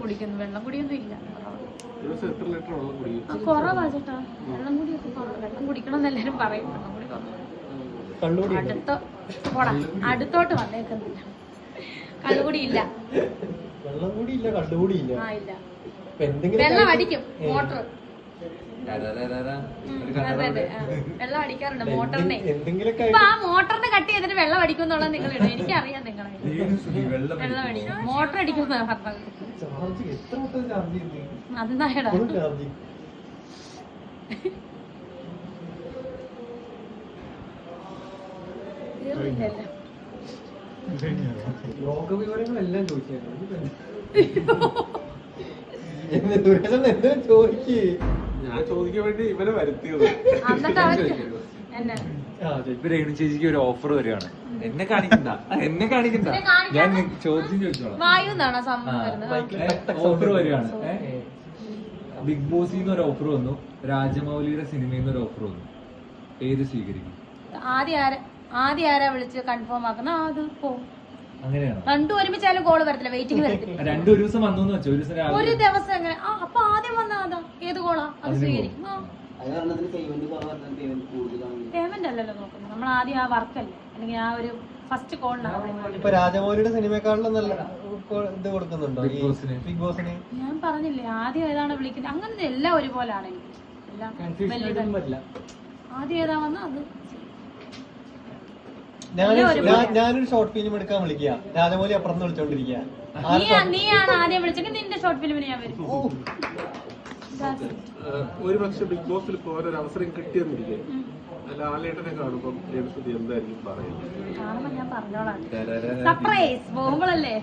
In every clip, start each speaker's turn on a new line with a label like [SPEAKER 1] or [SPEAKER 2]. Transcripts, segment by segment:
[SPEAKER 1] കുടിക്കുന്നു. വെള്ളം കുടിയൊന്നും ഇല്ല, കുറവാ ചേട്ടാ. വെള്ളം കുടിയൊക്കെ കുറവ്. വെള്ളം കുടിക്കണം എന്ന് എല്ലാരും പറയും. വെള്ളം കുടി അടുത്തോട്ട് വന്നേക്കുന്നില്ല. കള്ളുകുടി ഇല്ല. ആ ഇല്ല. വെള്ളം അടിക്കും മോട്ടർ. വെള്ളം അടിക്കാറുണ്ട് മോട്ടറിനെ. ഇപ്പൊ ആ മോട്ടറിനെ കട്ട് ചെയ്തിട്ട് വെള്ളം അടിക്കും എന്നുള്ളത് നിങ്ങൾ ഇടും. എനിക്കറിയാം നിങ്ങളെ വെള്ളം അടിക്കും, മോട്ടർ അടിക്കും പറഞ്ഞത്. അതെന്തായടാ
[SPEAKER 2] ലോകവിവരങ്ങളെല്ലാം ഞാൻ ചോദിക്കാൻ വേണ്ടി ഇവരെ വരുത്തിയത്.
[SPEAKER 3] ചേച്ചിക്ക് ഒരു ഓഫർ വരികയാണ്. എന്നെ കാണിക്കണ്ട ഞാൻ ചോദ്യം ചോദിച്ചോളാം. ഓഫർ വരികയാണ്. ബിഗ് ബോസിൽ ഒരു ഓഫർ വന്നു, രാജമൗലിയുടെ സിനിമയിൽ നിന്ന് ഒരു ഓഫർ വന്നു. ഏത് സ്വീകരിക്കും?
[SPEAKER 1] ആദ്യം ആരാ വിളിച്ച് കൺഫേം ആക്കുന്ന അത് പോവും.
[SPEAKER 3] അങ്ങനെയാണ്.
[SPEAKER 1] രണ്ടും ഒരുമിച്ചാലും കോള് വരത്തില്ല, വെയിറ്റിംഗ് വരത്തില്ല.
[SPEAKER 3] രണ്ടു ഒരു ദിവസം വന്നു വെച്ചോ,
[SPEAKER 1] ഒരു ദിവസം എങ്ങനെ? അപ്പൊ ആദ്യം വന്നാ അതാ ഏത് കോളാ അത് സ്വീകരിക്കും. പേയ്മെന്റ് അല്ലല്ലോ നോക്കുന്നത്, നമ്മൾ ആദ്യം ആ വർക്കല്ലേ, അല്ലെങ്കിൽ ആ ഒരു ഫസ്റ്റ് കോളിനാണ്.
[SPEAKER 2] രാജമൗലിയുടെ സിനിമയെക്കാളും നല്ല ഇത് കൊടുക്കുന്നുണ്ടോ ബിഗ് ബോസിന്?
[SPEAKER 1] ഞാൻ പറഞ്ഞില്ലേ ആദ്യം ഏതാണ് വിളിക്കുന്നത്, അങ്ങനെ എല്ലാം ഒരുപോലാണ്. എനിക്ക് എല്ലാം ആദ്യം ഏതാ വന്നാ അത്.
[SPEAKER 2] ഞാനൊരു ഷോർട്ട് ഫിലിം എടുക്കാൻ വിളിക്കുക, രാജമൗലി അപ്പുറത്ത് വിളിച്ചോണ്ടിരിക്കുക.
[SPEAKER 1] നീയാണ് ആദ്യം വിളിച്ചെങ്കിൽ നിന്റെ ഷോർട്ട് ഫിലിമിന് ഞാൻ വരും.
[SPEAKER 2] ഒരു പക്ഷെ ബിഗ് ബോസിൽ പോകാൻ അവസരം കിട്ടിയെന്നിരിക്കെ ലാലേട്ടനെ കാണുമ്പോൾ എന്തായിരിക്കും പറയുന്നത്?
[SPEAKER 1] കാണുമ്പോ ഞാൻ പറഞ്ഞോളാം, സർപ്രൈസ്. പോകുമ്പോഴല്ലേ,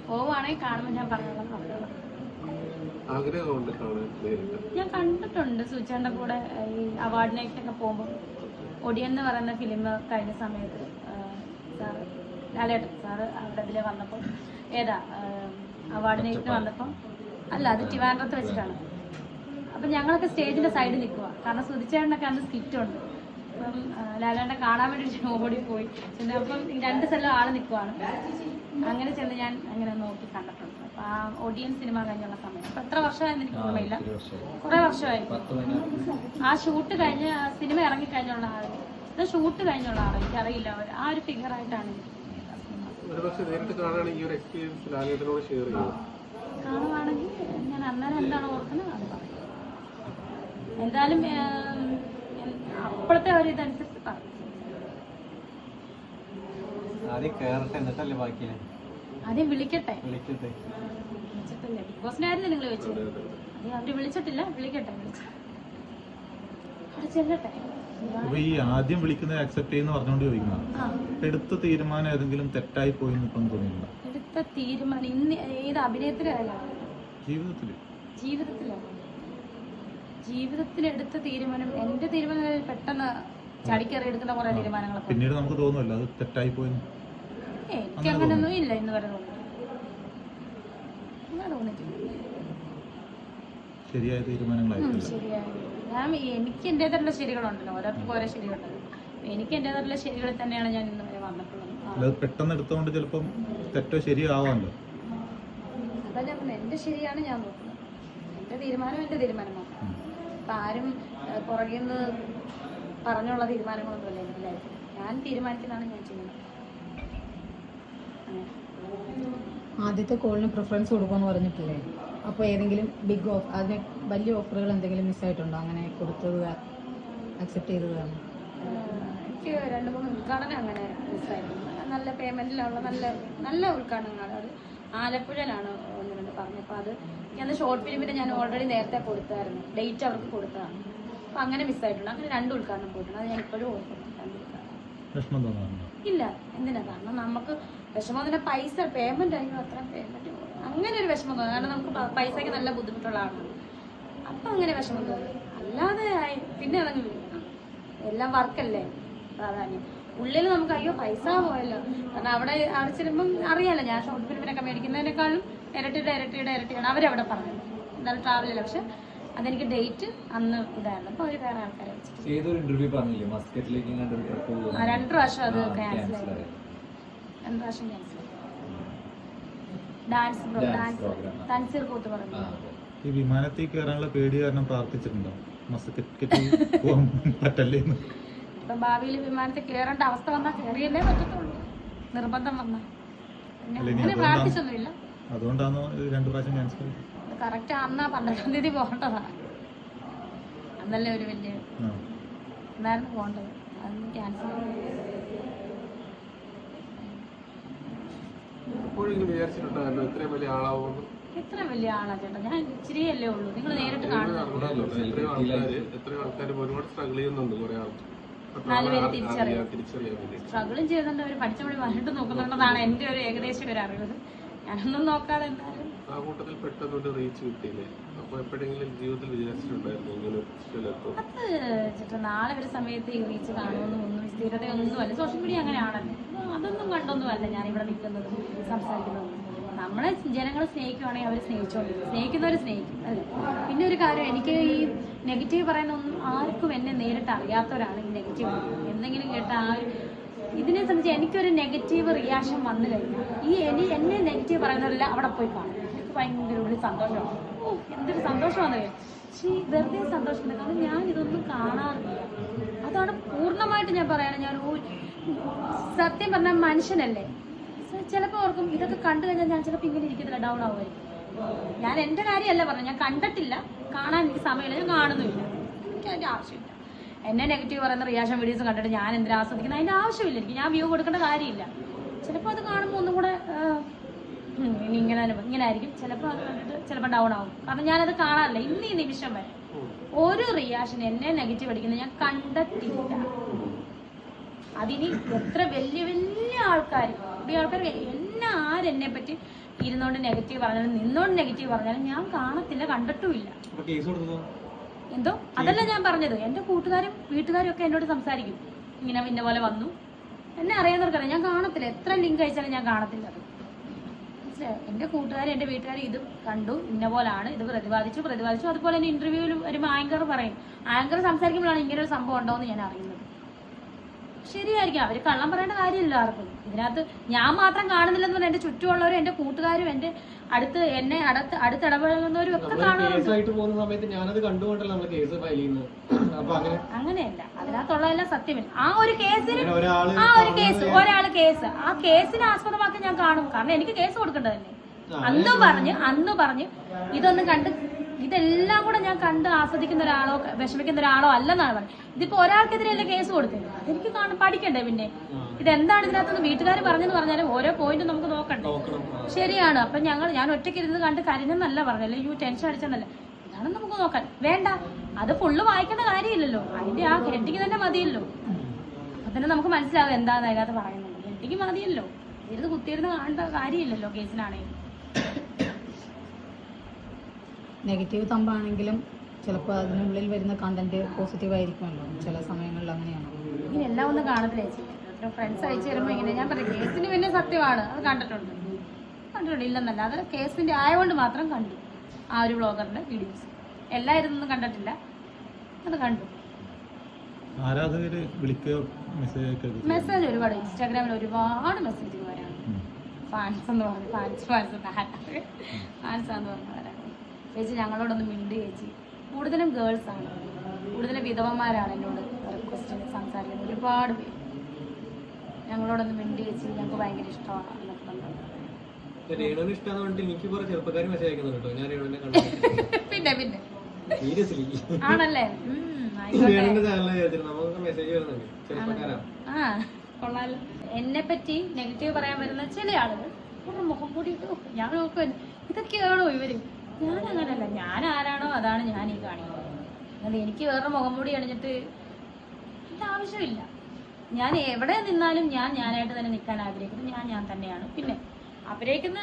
[SPEAKER 1] പോവാണെങ്കിൽ കാണുമ്പോ ഞാൻ പറഞ്ഞോളാം.
[SPEAKER 2] ആഗ്രഹമുണ്ട് കാണാൻ.
[SPEAKER 1] ഞാൻ കണ്ടിട്ടുണ്ട് സൂചിയുടെ കൂടെ ഈ അവാർഡ് നൈറ്റിനൊക്കെ പോകുമ്പോൾ. ഒടിയൻ എന്ന് പറയുന്ന ഫിലിം കഴിഞ്ഞ സമയത്ത് സാറ് ലാലേട്ടൻ സാറ് അവിടെ ഇതിൽ വന്നപ്പോൾ അവാർഡ് നൈറ്റിന് വന്നപ്പോൾ അല്ല, അത് ട്രിവാൻഡ്രത്ത് വെച്ചിട്ടാണ്. അപ്പം ഞങ്ങളൊക്കെ സ്റ്റേജിന്റെ സൈഡിൽ നിൽക്കുക, കാരണം സുധിച്ചേട്ടനൊക്കെ അന്ന് സ്കിറ്റുണ്ട്. അപ്പം ലാലേട്ടനെ കാണാൻ വേണ്ടി ഓടി പോയി ചെന്ന്. അപ്പം 2 സ്ഥലം ആള് നിൽക്കുവാണ്. അങ്ങനെ ചെന്ന് ഞാൻ അങ്ങനെ നോക്കി കണ്ടിട്ടുണ്ട്. അപ്പം ആ ഒടിയൻ സിനിമ കഴിഞ്ഞുള്ള സമയം. അപ്പം എത്ര വർഷമായെന്ന് എനിക്ക് ഓർമ്മയില്ല, കുറെ വർഷമായി. ആ ഷൂട്ട് കഴിഞ്ഞ് സിനിമ ഇറങ്ങിക്കഴിഞ്ഞുള്ള ആള്, ഇത് ഷൂട്ട് കഴിഞ്ഞുള്ള ആള് എനിക്കറിയില്ല. ആ ഒരു ഫിഗർ ആയിട്ടാണ് കാണുവാണെങ്കിൽ ഞാൻ അന്നേരം എന്താണ് ഓർക്കുന്നത് അത് പറയും. എന്തായാലും അപ്പോഴത്തെ ഒരു ഇതനുസരിച്ച് പറയും. ആദ്യം വിളിക്കട്ടെ, വിളിച്ചിട്ടില്ലേ? ബിഗ് ബോസിനായിരുന്നു നിങ്ങൾ വെച്ചത്. അവര് വിളിച്ചിട്ടില്ല, വിളിക്കട്ടെ, അവിടെ ചെല്ലട്ടെ.
[SPEAKER 4] ഈ ആദ്യം വിളിക്കുന്നത് അക്സെപ്റ്റ് ചെയ്യുന്ന പറഞ്ഞുകൊണ്ട് ചോദിക്കണം, എടുത്ത തീരുമാനം ഏതെങ്കിലും തെറ്റായി പോയി നിൽക്കാൻ തോന്നിയില്ല?
[SPEAKER 1] എടുത്ത തീരുമാനം ഇന്ന് ഏത് അഭിനയത്തിലല്ല, ജീവിതത്തിൽ എടുത്ത തീരുമാനം. എന്റെ തീരുമാനം പെട്ടെന്ന് ചടിക്കറി എടുക്കുന്ന കുറെ തീരുമാനങ്ങളൊക്കെ
[SPEAKER 4] പിന്നീട് നമുക്ക് തോന്നുമല്ലോ അത് തെറ്റായി പോയി.
[SPEAKER 1] എനിക്ക് അങ്ങനെയൊന്നും ഇല്ല, ഇന്ന് വരെ
[SPEAKER 4] ശരിയായ തീരുമാനങ്ങളായിട്ടില്ല.
[SPEAKER 1] എനിക്ക് എന്റേതായിട്ടുള്ള ശരികളുണ്ടല്ലോ, ഓരോരുത്തർക്കും ഓരോ ശരികളുണ്ടല്ലോ. എനിക്ക് എന്റേതായിട്ടുള്ള ശരികളിൽ തന്നെയാണ് ഞാൻ ഇന്ന് വരെ വന്നിട്ടുള്ളത്.
[SPEAKER 4] പെട്ടെന്ന് എടുത്തോണ്ട് ചിലപ്പം തെറ്റോ ശരിയോ ആവാമല്ലോ.
[SPEAKER 1] അതാ ഞാൻ പറഞ്ഞത്, എന്റെ ശരിയാണ് ഞാൻ നോക്കുന്നത്. എന്റെ തീരുമാനം എന്റെ തീരുമാനം നോക്കണം. അപ്പൊ ആരും പുറകിൽ നിന്ന് പറഞ്ഞുള്ള തീരുമാനങ്ങളൊന്നുമല്ല എന്റെ ലൈഫിൽ. ഞാൻ തീരുമാനിക്കുന്നതാണ് ഞാൻ ചെയ്യുന്നത്.
[SPEAKER 5] ആദ്യത്തെ കോളിന് പ്രിഫറൻസ് കൊടുക്കുമെന്ന് പറഞ്ഞിട്ടില്ലേ? അപ്പോൾ ഏതെങ്കിലും ബിഗ് ഓഫ് അതിന് വലിയ ഓഫറുകൾ എന്തെങ്കിലും മിസ്സായിട്ടുണ്ടോ? അങ്ങനെ കൊടുത്തത് അക്സെപ്റ്റ് ചെയ്തതാണ്?
[SPEAKER 1] എനിക്ക് 2-3 ഉദ്ഘാടനം അങ്ങനെ മിസ്സായിരുന്നു. നല്ല പേയ്മെന്റിലുള്ള നല്ല ഉദ്ഘാടനങ്ങളാണ്. അത് ആലപ്പുഴയിലാണ് 1-2 പറഞ്ഞപ്പോൾ അത് ഞാൻ ഷോർട്ട് ഫിലിമിന് ഞാൻ ഓൾറെഡി നേരത്തെ കൊടുത്തായിരുന്നു, ഡേറ്റ് അവർക്ക് കൊടുത്തതാണ്. അപ്പം അങ്ങനെ മിസ്സായിട്ടുണ്ട്. അങ്ങനെ 2 ഉദ്ഘാടനം പോയിട്ടുണ്ട്. അത് ഞാൻ ഇപ്പോഴും ഓർക്കുന്നു. 2 ഉദ്ഘാടനം ഇല്ല. എന്തിനാ? കാരണം നമുക്ക് വിഷമം തന്നെ പൈസ പേയ്മെന്റ് ആയിരുന്നു, അത്ര പേയ്മെന്റ് അങ്ങനെ ഒരു വിഷമം തോന്നും. കാരണം നമുക്ക് പൈസയ്ക്ക് നല്ല ബുദ്ധിമുട്ടുള്ള ആളാണ്. അപ്പം അങ്ങനെ വിഷമം തോന്നും. അല്ലാതെ പിന്നെ അതങ്ങ് എല്ലാം വർക്കല്ലേ പ്രാധാന്യം. ഉള്ളിൽ നമുക്ക് അയ്യോ പൈസ പോയല്ലോ, കാരണം അവിടെ ചെല്ലുമ്പം അറിയാലോ, ഞാൻ ഷോർട്ട് ഫിലിമിനൊക്കെ മേടിക്കുന്നതിനേക്കാളും ഇരട്ടിയാണ് അവരവിടെ പറഞ്ഞത്. എന്തായാലും ട്രാവലല്ല. പക്ഷെ അതെനിക്ക് ഡേറ്റ് അന്ന് ഇതായിരുന്നു. അപ്പൊ അവര് വേറെ ആൾക്കാരെ വെച്ചു. 2 പ്രാവശ്യം അത് ക്യാൻസൽ ആയി. 2 പ്രാവശ്യം ക്യാൻസൽ ആയി. Dance
[SPEAKER 3] program.
[SPEAKER 1] തൻസീർ കൂത്ത് പറഞ്ഞു.
[SPEAKER 4] ഈ വിമാനത്തിൽ കയറാനുള്ള പേടി കാരണം പ്രാർത്ഥിച്ചിട്ടുണ്ടോ മസ്കറ്റിൽ പോകാൻ പറ്റല്ലേ എന്ന്?
[SPEAKER 1] ഇപ്പം ഭാവിയിൽ വിമാനത്തിൽ കയറേണ്ട അവസ്ഥ വന്നാൽ കയറിയല്ലേ പറ്റത്തുള്ളൂ, നിർബന്ധം വന്നാൽ. പിന്നെ
[SPEAKER 4] അല്ല, ഇനി
[SPEAKER 1] അങ്ങനെ
[SPEAKER 4] അതുകൊണ്ടാണ്-
[SPEAKER 1] പ്രാർത്ഥിച്ചൊന്നുമില്ല.
[SPEAKER 4] അതുകൊണ്ടാണോ 2 പ്രാവശ്യം ക്യാൻസൽ?
[SPEAKER 1] കറക്റ്റ് അന്നാ 12-ാം തീയതി പോകേണ്ടതാണ്. അന്നല്ലേ ഒരു വലിയ എന്നായിരുന്നു പോകേണ്ടത്, അന്ന് ക്യാൻസൽ.
[SPEAKER 2] എപ്പോഴെങ്കിലും വിചാരിച്ചിട്ടുണ്ടായിരുന്നു ഇത്രയും വലിയ ആളാവുമെന്ന്?
[SPEAKER 1] എത്ര വലിയ ആളാ ചേട്ടാ, ഞാൻ ഇച്ചിരിയല്ലേ ഉള്ളൂ, നിങ്ങൾ നേരിട്ട് കാണുന്നത്.
[SPEAKER 2] എത്രയോ ആൾക്കാർ ഒരുപാട് സ്ട്രഗിൾ ചെയ്യുന്നുണ്ട്, കുറെ ആൾക്കാർ
[SPEAKER 1] 4 പേര് തിരിച്ചറിയാം.
[SPEAKER 2] തിരിച്ചറിയാൻ വേണ്ടി.
[SPEAKER 1] സ്ട്രഗിളും ചെയ്തിട്ടുണ്ട്, അവർ പഠിച്ചപടി വന്നിട്ട് നോക്കുന്നുണ്ടെന്നാണ് എൻ്റെ ഒരു ഏകദേശം ഒരു അറിവ്. ഞാനൊന്നും നോക്കാതെ എന്തായാലും
[SPEAKER 2] ആ കൂട്ടത്തിൽ പെട്ടെന്നൊരു റീച്ച് കിട്ടിയില്ലേ? അപ്പൊ എപ്പോഴെങ്കിലും ജീവിതത്തിൽ വിചാരിച്ചിട്ടുണ്ടായിരുന്നു ഇങ്ങനെ ഒരു സ്ഥലത്തും?
[SPEAKER 1] അത് ചേട്ടാ നാളെ ഒരു സമയത്ത് ഈ റീച്ച് കാണുമെന്നും ഒന്നും സ്ഥിരതയൊന്നുമല്ല. സോഷ്യൽ മീഡിയ അങ്ങനെയാണല്ലോ, അതൊന്നും കണ്ടൊന്നുമല്ല ഞാൻ ഇവിടെ നിൽക്കുന്നതും സംസാരിക്കുന്നതും. നമ്മളെ ജനങ്ങൾ സ്നേഹിക്കുവാണെങ്കിൽ അവർ സ്നേഹിച്ചോളൂ, സ്നേഹിക്കുന്നവർ സ്നേഹിക്കും അല്ലേ. പിന്നെ ഒരു കാര്യം, എനിക്ക് ഈ നെഗറ്റീവ് പറയുന്ന ഒന്നും ആർക്കും എന്നെ നേരിട്ട് അറിയാത്തവരാണ് ഈ നെഗറ്റീവ് എന്തെങ്കിലും കേട്ട ആ ഒരു ഇതിനെ സംബന്ധിച്ച് എനിക്കൊരു നെഗറ്റീവ് റിയാക്ഷൻ വന്നു കഴിഞ്ഞാൽ എന്നെ നെഗറ്റീവ് പറയുന്നവരെല്ലാം അവിടെ പോയി കാണും. എനിക്ക് ഭയങ്കര ഒരു സന്തോഷമാണ്. ഓ എന്തൊരു സന്തോഷമാണ്. പക്ഷേ വെറുതെ സന്തോഷമുണ്ട്, കാരണം ഞാൻ ഇതൊന്നും കാണാറില്ല. അതാണ് പൂർണ്ണമായിട്ട് ഞാൻ പറയണം. ഞാൻ സത്യം പറഞ്ഞാൽ മനുഷ്യനല്ലേ, ചിലപ്പോൾ ഓർക്കും ഇതൊക്കെ കണ്ടു കഴിഞ്ഞാൽ ഞാൻ ചിലപ്പോൾ ഇങ്ങനെ ഇരിക്കത്തില്ല, ഡൗൺ ആവുമായിരിക്കും. ഞാൻ എൻ്റെ കാര്യമല്ല പറഞ്ഞു, ഞാൻ കണ്ടിട്ടില്ല, കാണാൻ എനിക്ക് സമയമില്ല, ഞാൻ കാണുന്നുമില്ല, എനിക്ക് അതിൻ്റെ ആവശ്യമില്ല. എന്നെ നെഗറ്റീവ് പറയുന്ന റിയാക്ഷൻ വീഡിയോസ് കണ്ടിട്ട് ഞാൻ എന്തിനാ ആസ്വദിക്കുന്നത്, അതിൻ്റെ ആവശ്യമില്ല എനിക്ക്. ഞാൻ വ്യൂ കൊടുക്കേണ്ട കാര്യമില്ല. ചിലപ്പോൾ അത് കാണുമ്പോൾ ഒന്നും കൂടെ ഇനി ഇങ്ങനെ ആയിരിക്കും, ചിലപ്പോൾ അത് കണ്ടിട്ട് ചിലപ്പോൾ ഡൗൺ ആവും. കാരണം ഞാനത് കാണാറില്ല ഇന്ന് ഈ നിമിഷം വരെ. ഒരു റിയാക്ഷൻ എന്നെ നെഗറ്റീവ് അടിക്കുന്നത് ഞാൻ കണ്ടിട്ടില്ല. അതിനി എത്ര വലിയ വലിയ ആൾക്കാർ എന്നെ ആരെന്നെ പറ്റി ഇരുന്നോണ്ട് നെഗറ്റീവ് പറഞ്ഞാലും നിന്നോണ്ട് നെഗറ്റീവ് പറഞ്ഞാലും ഞാൻ കാണത്തില്ല, കണ്ടിട്ടുമില്ല. എന്തോ അതല്ല ഞാൻ പറഞ്ഞത്. എൻ്റെ കൂട്ടുകാരും വീട്ടുകാരും ഒക്കെ എന്നോട് സംസാരിക്കും, ഇങ്ങനെ ഇന്ന പോലെ വന്നു. എന്നെ അറിയാവുന്നവർക്കറിയാം, ഞാൻ കാണത്തില്ല. എത്ര ലിങ്ക് അയച്ചാലും ഞാൻ കാണത്തില്ല. അത് മനസ്സിലായോ? എൻ്റെ കൂട്ടുകാരും എൻ്റെ വീട്ടുകാരും ഇത് കണ്ടു, ഇന്ന പോലാണ്, ഇത് പ്രതിപാദിച്ചു. അതുപോലെ തന്നെ ഇന്റർവ്യൂവിൽ വരുമ്പോൾ ആങ്കർ പറയും, ആങ്കർ സംസാരിക്കുമ്പോഴാണ് ഇങ്ങനെ ഒരു സംഭവം ഉണ്ടോ എന്ന് ഞാൻ അറിയുന്നത്. ശരിയായിരിക്കും, അവർ കള്ളം പറയേണ്ട കാര്യമില്ല ആർക്കും. ഇതിനകത്ത് ഞാൻ മാത്രം കാണുന്നില്ലെന്ന് പറഞ്ഞാൽ എൻ്റെ ചുറ്റുമുള്ളവരും എൻ്റെ കൂട്ടുകാരും എൻ്റെ എന്നെ അടുത്തിടപഴകുന്നവരും ഒക്കെ കാണുന്നുണ്ട്. അങ്ങനെയല്ല, അതിനകത്തുള്ളതെല്ലാം സത്യമില്ല. ആ ഒരു കേസിന് ആ കേസിനെ ആസ്പദമാക്കി ഞാൻ കാണും. കാരണം എനിക്ക് കേസ് കൊടുക്കേണ്ടതല്ലേ. അന്ന് പറഞ്ഞ് ഇതൊന്നും കണ്ട് ഇതെല്ലാം കൂടെ ഞാൻ കണ്ട് ആസ്വദിക്കുന്ന ഒരാളോ വിഷമിക്കുന്ന ഒരാളോ അല്ലെന്നാണ് പറഞ്ഞത്. ഇതിപ്പോ ഒരാൾക്കെതിരെയല്ലേ കേസ് കൊടുത്തത്, അതെനിക്ക് പഠിക്കണ്ടേ. പിന്നെ ഇതെന്താണ് ഇതിനകത്തുനിന്ന് വീട്ടുകാർ പറഞ്ഞെന്ന് പറഞ്ഞാലും ഓരോ പോയിന്റും നമുക്ക് നോക്കണ്ടേ. ശരിയാണ്. അപ്പൊ ഞാൻ ഒറ്റയ്ക്ക് ഇരുന്ന് കണ്ട് കരഞ്ഞെന്നല്ല പറഞ്ഞല്ലേ, ടെൻഷൻ അടിച്ചെന്നല്ല. ഇതാണ് നമുക്ക് നോക്കാൻ വേണ്ട. അത് ഫുള്ള് വായിക്കേണ്ട കാര്യമില്ലല്ലോ, അതിന്റെ ആ ഹെഡിങ് തന്നെ മതിയല്ലോ. അപ്പൊ തന്നെ നമുക്ക് മനസ്സിലാവും എന്താണ് അതിനകത്ത് പറയുന്നത്. ഹെഡിങ് മതിയല്ലോ, ഇരുന്ന് കുത്തിയിരുന്ന് കാണേണ്ട കാര്യമില്ലല്ലോ കേസിനാണെങ്കിൽ.
[SPEAKER 5] നെഗറ്റീവ് തമ്പാണെങ്കിലും ചിലപ്പോൾ അതിനുള്ളിൽ വരുന്ന കണ്ടന്റ് പോസിറ്റീവ് ആയിരിക്കുമല്ലോ ചില സമയങ്ങളിൽ. അങ്ങനെയാണോ?
[SPEAKER 1] ഇങ്ങനെ എല്ലാം ഒന്നും കാണത്തില്ല ചേച്ചി. ഫ്രണ്ട്സ് അയച്ചു തരുമ്പോൾ ഇങ്ങനെ ഞാൻ പറയും കേസിന് പിന്നെ സത്യമാണ്, അത് കണ്ടിട്ടുണ്ട് ഇല്ലെന്നല്ല. അത് കേസിന്റെ ആയതുകൊണ്ട് മാത്രം കണ്ടു ആ ഒരു ബ്ലോഗറിന്റെ വീഡിയോസ്. എല്ലാവരും കണ്ടിട്ടില്ല, അത് കണ്ടു.
[SPEAKER 4] ആരാധകര് വിളിക്കുകയോ
[SPEAKER 1] മെസ്സേജ് ഒരുപാട് ഇൻസ്റ്റാഗ്രാമിൽ ഒരുപാട് മെസ്സേജ് വരാണ്. ഫാൻസ് എന്ന് പറഞ്ഞു, ഫാൻസ് എന്ന് പറഞ്ഞവരാണ്. ചേച്ചി ഞങ്ങളോടൊന്ന് മിണ്ടി ചേച്ചി. കൂടുതലും ഗേൾസ് ആണ്, കൂടുതലും വിധവന്മാരാണ് എന്നോട് റിക്വസ്റ്റ് സംസാരിക്കുന്നത്. ഒരുപാട് പേര് ഞങ്ങളോടൊന്ന് മിണ്ടി ചേച്ചി, ഞങ്ങൾക്ക് ഭയങ്കര ഇഷ്ടമാണ് എന്നൊക്കെ പറഞ്ഞു. പിന്നെ ആണല്ലേ, ആ കൊള്ളാലോ. എന്നെ പറ്റി നെഗറ്റീവ് പറയാൻ വരുന്ന ചില ആളുകൾ മുഖം കൂടി ഞാൻ നോക്കുവാൻ ഇതൊക്കെയാണോ ഇവര്. ഞാൻ അങ്ങനെയല്ല, ഞാൻ ആരാണോ അതാണ് ഞാൻ ഈ കാണിക്കുന്നത്. അല്ലാതെ എനിക്ക് വേറെ മുഖം മൂടി അണിഞ്ഞിട്ട് ഇതിന്റെ ആവശ്യമില്ല. ഞാൻ എവിടെ നിന്നാലും ഞാനായിട്ട് തന്നെ നിൽക്കാൻ ആഗ്രഹിക്കുന്നത് ഞാൻ തന്നെയാണ്. പിന്നെ അഭിനയിക്കുന്ന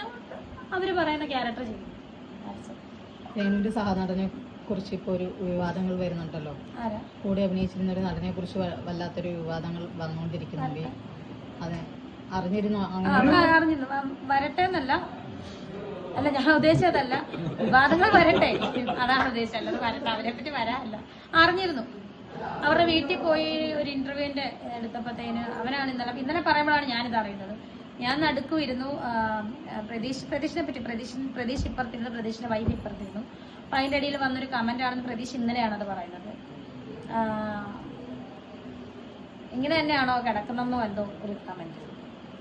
[SPEAKER 1] അവര് പറയുന്ന ക്യാരക്ടർ ചെയ്യും.
[SPEAKER 5] രേണുവിന്റെ സഹനടനെ കുറിച്ച് ഇപ്പോൾ ഒരു വിവാദങ്ങൾ വരുന്നുണ്ടല്ലോ.
[SPEAKER 1] ആരാ
[SPEAKER 5] കൂടെ അഭിനയിച്ചിരുന്ന ഒരു നടനെ കുറിച്ച് വല്ലാത്തൊരു വിവാദങ്ങൾ വന്നുകൊണ്ടിരിക്കുന്നുണ്ട്. അതെ, അറിഞ്ഞിരുന്നു?
[SPEAKER 1] അറിഞ്ഞിരുന്നു. വരട്ടെ എന്നല്ല, അല്ല ഞാൻ ഉദ്ദേശിച്ചതല്ല, വിവാദങ്ങൾ വരട്ടെ അതാണ് ഉദ്ദേശിച്ചത്. അല്ലത് വരട്ടെ, അവരെ പറ്റി വരാനല്ല. അറിഞ്ഞിരുന്നു. അവരുടെ വീട്ടിൽ പോയി ഒരു ഇന്റർവ്യൂവിന്റെ എടുത്തപ്പോഴത്തേന് അവനാണ് ഇന്നലെ പറയുമ്പോഴാണ് ഞാനിത് അറിയുന്നത്. ഞാൻ നടുക്കും ഇരുന്നു. പ്രതീക്ഷിനെ പറ്റി പ്രതീക്ഷ ഇപ്പുറത്തിരുന്നു, പ്രതീക്ഷിന്റെ വൈഫ് ഇപ്പുറത്തിരുന്നു. അപ്പൊ അതിന്റെ ഇടയിൽ വന്നൊരു കമന്റ് ആണെന്ന് പ്രതീക്ഷ ഇന്നലെയാണ് അത് പറയുന്നത്. ഇങ്ങനെ തന്നെയാണോ കിടക്കുന്നതെന്നോ എന്തോ ഒരു കമന്റ്.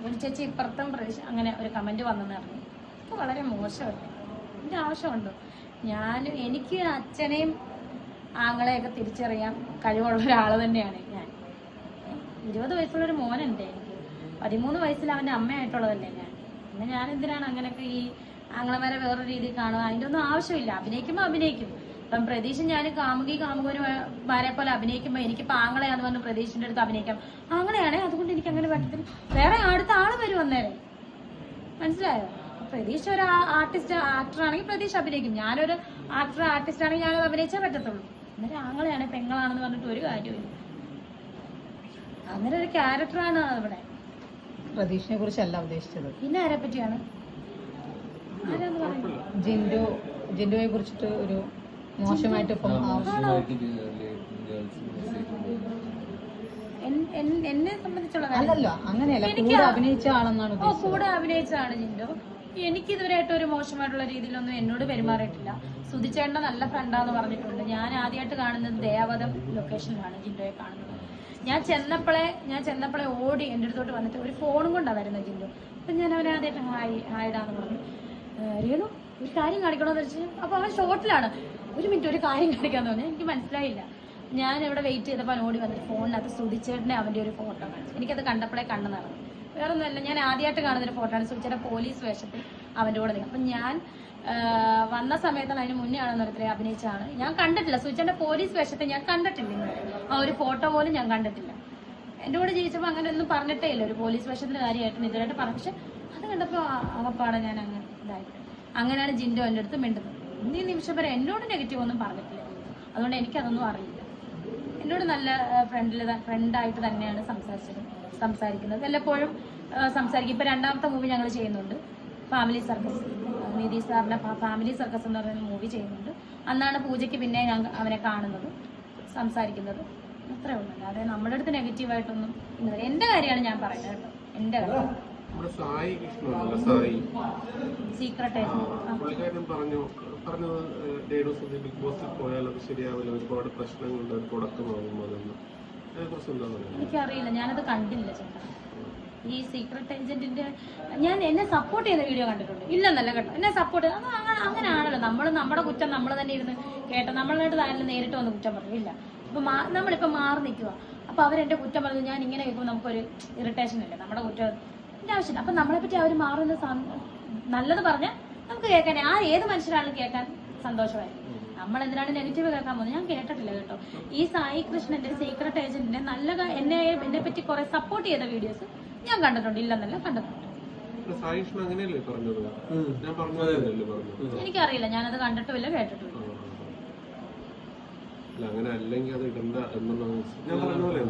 [SPEAKER 1] ഒരു ചേച്ചി ഇപ്പുറത്തും പ്രതീക്ഷ അങ്ങനെ ഒരു കമന്റ് വന്നെന്ന് പറഞ്ഞു. അപ്പോൾ വളരെ മോശമല്ലേ, എൻ്റെ ആവശ്യമുണ്ടോ? എനിക്ക് അച്ഛനെയും ആങ്ങളെയൊക്കെ തിരിച്ചറിയാൻ കഴിവുള്ള ഒരാൾ തന്നെയാണ് ഞാൻ. 20 വയസ്സുള്ളൊരു മോനുണ്ട് എനിക്ക്. 13 വയസ്സിൽ അവൻ്റെ അമ്മയായിട്ടുള്ളതല്ലേ ഞാൻ. പിന്നെ ഞാൻ എന്തിനാണ് അങ്ങനെയൊക്കെ ഈ ആങ്ങളമാരെ വേറൊരു രീതിയിൽ കാണുക? അതിൻ്റെ ഒന്നും ആവശ്യമില്ല. അഭിനയിക്കുമ്പോൾ അഭിനയിക്കും. ഇപ്പം പ്രതീക്ഷ ഞാൻ കാമുകന്മാരെ പോലെ അഭിനയിക്കുമ്പോൾ എനിക്കിപ്പോൾ ആങ്ങളെയാന്ന് പറഞ്ഞ് പ്രതീക്ഷിൻ്റെ അടുത്ത് അഭിനയിക്കാം. ആങ്ങളെയാണേ, അതുകൊണ്ട് എനിക്ക് അങ്ങനെ പറ്റത്തില്ല. വേറെ അടുത്ത ആൾ വരും അന്നേരം. മനസ്സിലായോ? പ്രതീക്ഷ ഒരു ആക്ടറാണെങ്കിൽ പ്രതീക്ഷ അഭിനയിക്കും. ഞാനൊരു ആർട്ടിസ്റ്റ് ആണെങ്കിൽ ഞാനത് അഭിനയിച്ചേ പറ്റത്തുള്ളൂ. അന്നേരം ആങ്ങളെയാണ് പെങ്ങളാണെന്ന് പറഞ്ഞിട്ട് ഒരു കാര്യമില്ല. അന്നേരം ഒരു ക്യാരക്ടറാണ് അവിടെ.
[SPEAKER 5] പ്രതീക്ഷയെ കുറിച്ചല്ല ഉദ്ദേശിച്ചത്.
[SPEAKER 1] പിന്നെ ആരെ പറ്റിയാണ്? ആരാന്ന് പറയുന്നത്?
[SPEAKER 5] ജിൻഡോയെ കുറിച്ചിട്ട് ഒരു മോശമായിട്ട് ഇപ്പം
[SPEAKER 1] എന്നെ സംബന്ധിച്ചുള്ള
[SPEAKER 5] അല്ലല്ലോ, അങ്ങനെയല്ല, കൂടെ അഭിനയിച്ച ആളെന്നാണ് ഉദ്ദേശിച്ചത്.
[SPEAKER 1] കൂടെ അഭിനയിച്ചതാണ് ജിൻഡോ. എനിക്കിതുവരെയായിട്ട് ഒരു മോശമായിട്ടുള്ള രീതിയിലൊന്നും എന്നോട് പെരുമാറിയിട്ടില്ല. സുധിച്ചേട്ടൻ്റെ നല്ല ഫ്രണ്ടാന്ന് പറഞ്ഞിട്ടുണ്ട്. ഞാൻ ആദ്യമായിട്ട് കാണുന്നത് ദേവദം ലൊക്കേഷനിലാണ് ജിൻഡോയെ കാണുന്നത്. ഞാൻ ചെന്നപ്പോഴേ ഓടി എൻ്റെ അടുത്തോട്ട് വന്നിട്ട് ഒരു ഫോണും കൊണ്ടാണ് വരുന്നത് ജിൻഡോ. അപ്പം ഞാൻ അവനെ ആദ്യമായിട്ട് ഹായിടാന്ന് പറഞ്ഞു. രേണു ഒരു കാര്യം കാണിക്കണമെന്ന് വെച്ച്, അപ്പോൾ അവൻ ഷോർട്ടിലാണ്. 1 മിനിറ്റ് ഒരു കാര്യം കാണിക്കാന്ന് പറഞ്ഞു. എനിക്ക് മനസ്സിലായില്ല. ഞാൻ ഇവിടെ വെയിറ്റ് ചെയ്തപ്പോൾ അവൻ ഓടി വന്നിട്ട് ഫോണിനകത്ത് സുധിച്ചേട്ടൻ്റെ അവൻ്റെ ഒരു ഫോട്ടോ കാണിച്ചു. എനിക്കത് കണ്ടപ്പോഴേ കണ്ണു നടന്നു. വേറൊന്നുമല്ല, ഞാൻ ആദ്യമായിട്ട് കാണുന്നൊരു ഫോട്ടോ ആണ്. സുധിച്ചേട്ടൻ പോലീസ് വേഷത്തിൽ അവൻ്റെ കൂടെ നിൽക്കും. അപ്പം ഞാൻ വന്ന സമയത്താണ്, അതിന് മുന്നേ ആണെന്ന് അറിയത്തില്ല, അഭിനയിച്ചാണ്. ഞാൻ കണ്ടിട്ടില്ല സുധിച്ചേട്ടൻ്റെ പോലീസ് വേഷത്തെ ഞാൻ കണ്ടിട്ടില്ല. ആ ഒരു ഫോട്ടോ പോലും ഞാൻ കണ്ടിട്ടില്ല. എൻ്റെ കൂടെ ജീവിച്ചപ്പോൾ അങ്ങനെ ഒന്നും പറഞ്ഞിട്ടേ ഇല്ല. ഒരു പോലീസ് വേഷത്തിൻ്റെ കാര്യമായിട്ട് ഇതുവരായിട്ട് പറഞ്ഞു. പക്ഷെ അത് കണ്ടപ്പോൾ അവപ്പാടെ ഞാൻ അങ്ങനെ ഇതായിട്ട്. അങ്ങനെയാണ് ജിൻഡോ എൻ്റെ അടുത്ത് മിണ്ടുന്നത്. ഇന്നീ നിമിഷം വരെ എന്നോട് നെഗറ്റീവ് ഒന്നും പറഞ്ഞിട്ടില്ല. അതുകൊണ്ട് എനിക്കതൊന്നും അറിയില്ല. എന്നോട് നല്ല ഫ്രണ്ടായിട്ട് തന്നെയാണ് സംസാരിക്കുന്നത്. വല്ലപ്പോഴും സംസാരിക്കും. ഇപ്പം 2ാമത്തെ മൂവി ഞങ്ങൾ ചെയ്യുന്നുണ്ട്, ഫാമിലി സർക്കസ്. നിധി സാറിൻ്റെ ഫാമിലി സർക്കസ് എന്ന് പറയുന്ന മൂവി ചെയ്യുന്നുണ്ട്. അന്നാണ് പൂജയ്ക്ക് പിന്നെ ഞാൻ അവനെ കാണുന്നത്, സംസാരിക്കുന്നത്. അത്രേ ഉള്ളൂ. അല്ലാതെ നമ്മുടെ അടുത്ത് നെഗറ്റീവായിട്ടൊന്നും ഇല്ല. എൻ്റെ കാര്യമാണ് ഞാൻ പറയുന്നത് കേട്ടോ, എൻ്റെ കാര്യം. സീക്രട്ട്
[SPEAKER 2] പറഞ്ഞത് രേണു സുധി ബിഗ് ബോസിൽ പോയാൽ അത് ശരിയാവില്ല, ഒരുപാട് പ്രശ്നങ്ങളുണ്ട്, അത് തുടക്കമാകും. അതിനെക്കുറിച്ച് എന്താ പറയുക?
[SPEAKER 1] എനിക്കറിയില്ല, ഞാനത് കണ്ടില്ല ചേട്ടാ. ഈ സീക്രട്ട് ഏജന്റിന്റെ എന്നെ സപ്പോർട്ട് ചെയ്യുന്ന വീഡിയോ കണ്ടിട്ടുണ്ട്. ഇല്ലെന്നല്ല കേട്ടോ, എന്നെ സപ്പോർട്ട് അത് അങ്ങനെയാണല്ലോ. നമ്മുടെ കുറ്റം നമ്മൾ തന്നെ ഇരുന്ന് കേട്ടോ, നമ്മളായിട്ട് ആരെങ്കിലും നേരിട്ട് വന്ന് കുറ്റം പറയില്ല. ഇപ്പൊ നമ്മളിപ്പോൾ മാറി നിൽക്കുക. അപ്പൊ അവരെന്റെ കുറ്റം പറഞ്ഞു ഞാൻ ഇങ്ങനെ കേൾക്കുമ്പോൾ നമുക്കൊരു ഇറിറ്റേഷൻ അല്ലേ, നമ്മുടെ കുറ്റം എൻ്റെ ആവശ്യമില്ല. അപ്പൊ നമ്മളെ പറ്റി അവർ മാറുന്ന നല്ലത് പറഞ്ഞാൽ നമുക്ക് കേൾക്കാൻ ഏത് മനുഷ്യരാണെങ്കിലും കേൾക്കാൻ സന്തോഷമായിരിക്കും. നമ്മൾ എന്തിനാണ് നെഗറ്റീവ് കേൾക്കാൻ പോകുന്നത്? ഞാൻ കേട്ടിട്ടില്ല കേട്ടോ. ഈ സായി കൃഷ്ണന്റെ സീക്രട്ട് ഏജന്റിന്റെ എന്നെ പറ്റി കുറെ സപ്പോർട്ട് ചെയ്ത വീഡിയോസ് ഞാൻ കണ്ടിട്ടുണ്ട്. ഇല്ലെന്നല്ല, കണ്ടിട്ടുണ്ട്. എനിക്കറിയില്ല, ഞാനത് കണ്ടിട്ടുമില്ല കേട്ടിട്ടുമില്ല.
[SPEAKER 2] അങ്ങനെ അല്ലെങ്കിൽ അത് ഇടണ്ട എന്നുള്ളത് ഞാൻ പറഞ്ഞ പോലെ.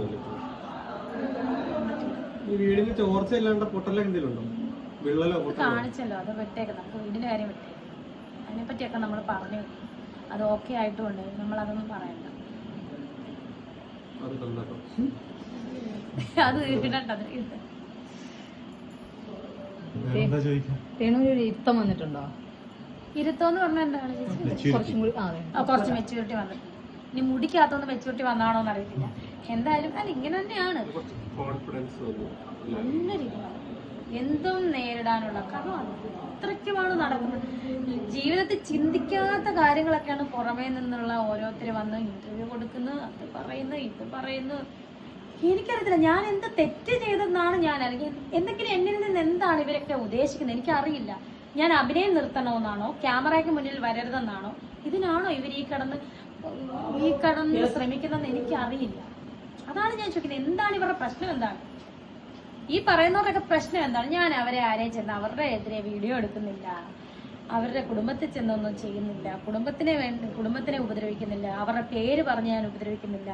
[SPEAKER 6] ഈ വീടിന് ചോർച്ച ഇല്ലാണ്ട് പൊട്ടല എന്തെങ്കിലും ഉണ്ടോ? വിള്ളലോ
[SPEAKER 1] കാണിച്ചല്ലോ, അത് വിട്ടേക്ക്. നമുക്ക് വീടിന്റെ കാര്യം വിട്ടേ. അതിനെപ്പറ്റിയൊക്കെ നമ്മൾ പറഞ്ഞു. അത് ഓക്കെ ആയിട്ടുമുണ്ട്, നമ്മളതൊന്നും പറയണ്ട. അത് ഇടണ്ടത്
[SPEAKER 5] രേണുവിന് ഒരു ഇരുത്തം വന്നിട്ടുണ്ടോ?
[SPEAKER 1] ഇരുത്തോന്ന് പറഞ്ഞാൽ എന്താണ് ചേച്ചി? കുറച്ച് മെച്യൂരിറ്റി വന്നിട്ടുണ്ട്. ഇനി മുടിക്കകത്തൊന്ന് മെച്യൂരിറ്റി വന്നാണോ എന്ന് അറിയത്തില്ല. എന്തായാലും അത് ഇങ്ങനെ തന്നെയാണ്. നല്ല രീതിയിലാണ് എന്തും നേരിടാനുള്ള, കാരണം അത്രയ്ക്കുമാണ് നടക്കുന്നത്. ജീവിതത്തിൽ ചിന്തിക്കാത്ത കാര്യങ്ങളൊക്കെയാണ് പുറമേ നിന്നുള്ള ഓരോരുത്തർ വന്ന് ഇന്റർവ്യൂ കൊടുക്കുന്നത്, അത് പറയുന്നു, ഇത് പറയുന്നു. എനിക്കറിയത്തില്ല ഞാൻ എന്ത് തെറ്റ് ചെയ്തെന്നാണ് ഞാൻ അറിയുന്നത്. എന്തെങ്കിലും എന്നിൽ നിന്ന് എന്താണ് ഇവരൊക്കെ ഉദ്ദേശിക്കുന്നത് എനിക്കറിയില്ല. ഞാൻ അഭിനയം നിർത്തണമെന്നാണോ, ക്യാമറയ്ക്ക് മുന്നിൽ വരരുതെന്നാണോ, ഇതിനാണോ ഇവർ ഈ കടന്ന് ശ്രമിക്കുന്നതെന്ന് എനിക്കറിയില്ല. അതാണ് ഞാൻ ചോദിക്കുന്നത്. എന്താണ് ഇവരുടെ പ്രശ്നം? എന്താണ് ഈ പറയുന്നവരുടെയൊക്കെ പ്രശ്നം? എന്താണ്? ഞാൻ അവരെ ആരെയും ചെന്ന് അവരുടെ എതിരെ വീഡിയോ എടുക്കുന്നില്ല, അവരുടെ കുടുംബത്തിൽ ചെന്നൊന്നും ചെയ്യുന്നില്ല, കുടുംബത്തിനെ ഉപദ്രവിക്കുന്നില്ല, അവരുടെ പേര് പറഞ്ഞ് ഞാൻ ഉപദ്രവിക്കുന്നില്ല.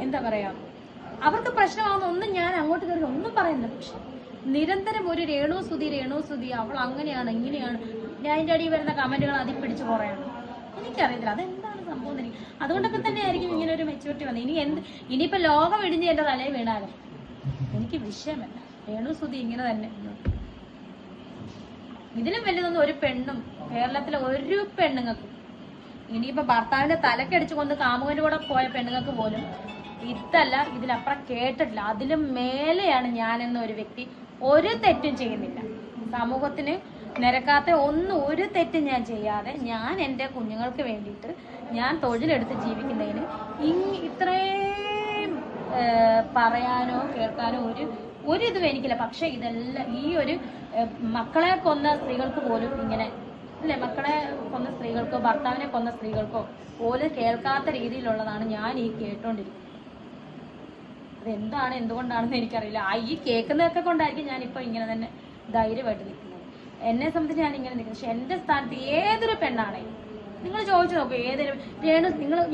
[SPEAKER 1] എന്താ പറയാ, അവർക്ക് പ്രശ്നമാകുന്ന ഒന്നും ഞാൻ അങ്ങോട്ട് കയറി ഒന്നും പറയുന്നില്ല. പക്ഷെ നിരന്തരം ഒരു രേണു സുധി അവൾ അങ്ങനെയാണ് ഇങ്ങനെയാണ്, ഞാൻ അതിൻ്റെ അടിയിൽ വരുന്ന കമന്റുകൾ അതിൽ പിടിച്ചു കുറയാണ്. എനിക്കറിയത്തില്ല അതെന്താണ് സംഭവം. എനിക്ക് അതുകൊണ്ടൊക്കെ തന്നെ ആയിരിക്കും ഇങ്ങനെ ഒരു മെച്യൂരിറ്റി വന്നത്. ഇനിയിപ്പോ ലോകം ഇടിഞ്ഞ് എന്റെ തലയിൽ വീണാലും എനിക്ക് വിഷയമല്ല. രേണുസുതി ഇങ്ങനെ തന്നെ. ഇതിലും വലുതൊന്നും ഒരു പെണ്ണും കേരളത്തിലെ ഒരു പെണ്ണുങ്ങൾക്കും, ഇനിയിപ്പോ ഭർത്താവിന്റെ തലക്കടിച്ചു കൊണ്ട് കാമുകന്റെ കൂടെ പോയ പെണ്ണുങ്ങൾക്ക് പോലും ഇതല്ല ഇതിലപ്പുറം കേട്ടിട്ടില്ല. അതിലും മേലെയാണ് ഞാനെന്ന ഒരു വ്യക്തി. ഒരു തെറ്റും ചെയ്യുന്നില്ല, സമൂഹത്തിന് നിരക്കാത്ത ഒരു തെറ്റും ഞാൻ ചെയ്യാതെ ഞാൻ എൻ്റെ കുഞ്ഞുങ്ങൾക്ക് വേണ്ടിയിട്ട് ഞാൻ തൊഴിലെടുത്ത് ജീവിക്കുന്നതിന് ഇത്രയും പറയാനോ കേൾക്കാനോ ഒരിതും എനിക്കില്ല. പക്ഷെ ഇതെല്ലാം ഈ ഒരു മക്കളെ കൊന്ന സ്ത്രീകൾക്ക് പോലും ഇങ്ങനെ അല്ലെ, മക്കളെ കൊന്ന സ്ത്രീകൾക്കോ ഭർത്താവിനെ കൊന്ന സ്ത്രീകൾക്കോ പോലും കേൾക്കാത്ത രീതിയിലുള്ളതാണ് ഞാൻ ഈ കേട്ടോണ്ടിരിക്കുന്നത്. അതെന്താണ് എന്തുകൊണ്ടാണെന്ന് എനിക്കറിയില്ല. ഈ കേൾക്കുന്നതൊക്കെ കൊണ്ടായിരിക്കും ഞാനിപ്പോൾ ഇങ്ങനെ തന്നെ ധൈര്യമായിട്ട് നിൽക്കുന്നത്. എന്നെ സംബന്ധിച്ച് ഞാൻ ഇങ്ങനെ നിൽക്കുന്നത്. പക്ഷെ എൻ്റെ സ്ഥാനത്ത് ഏതൊരു പെണ്ണാണെങ്കിലും നിങ്ങൾ ചോദിച്ചു നോക്കൂ, ഏതൊരു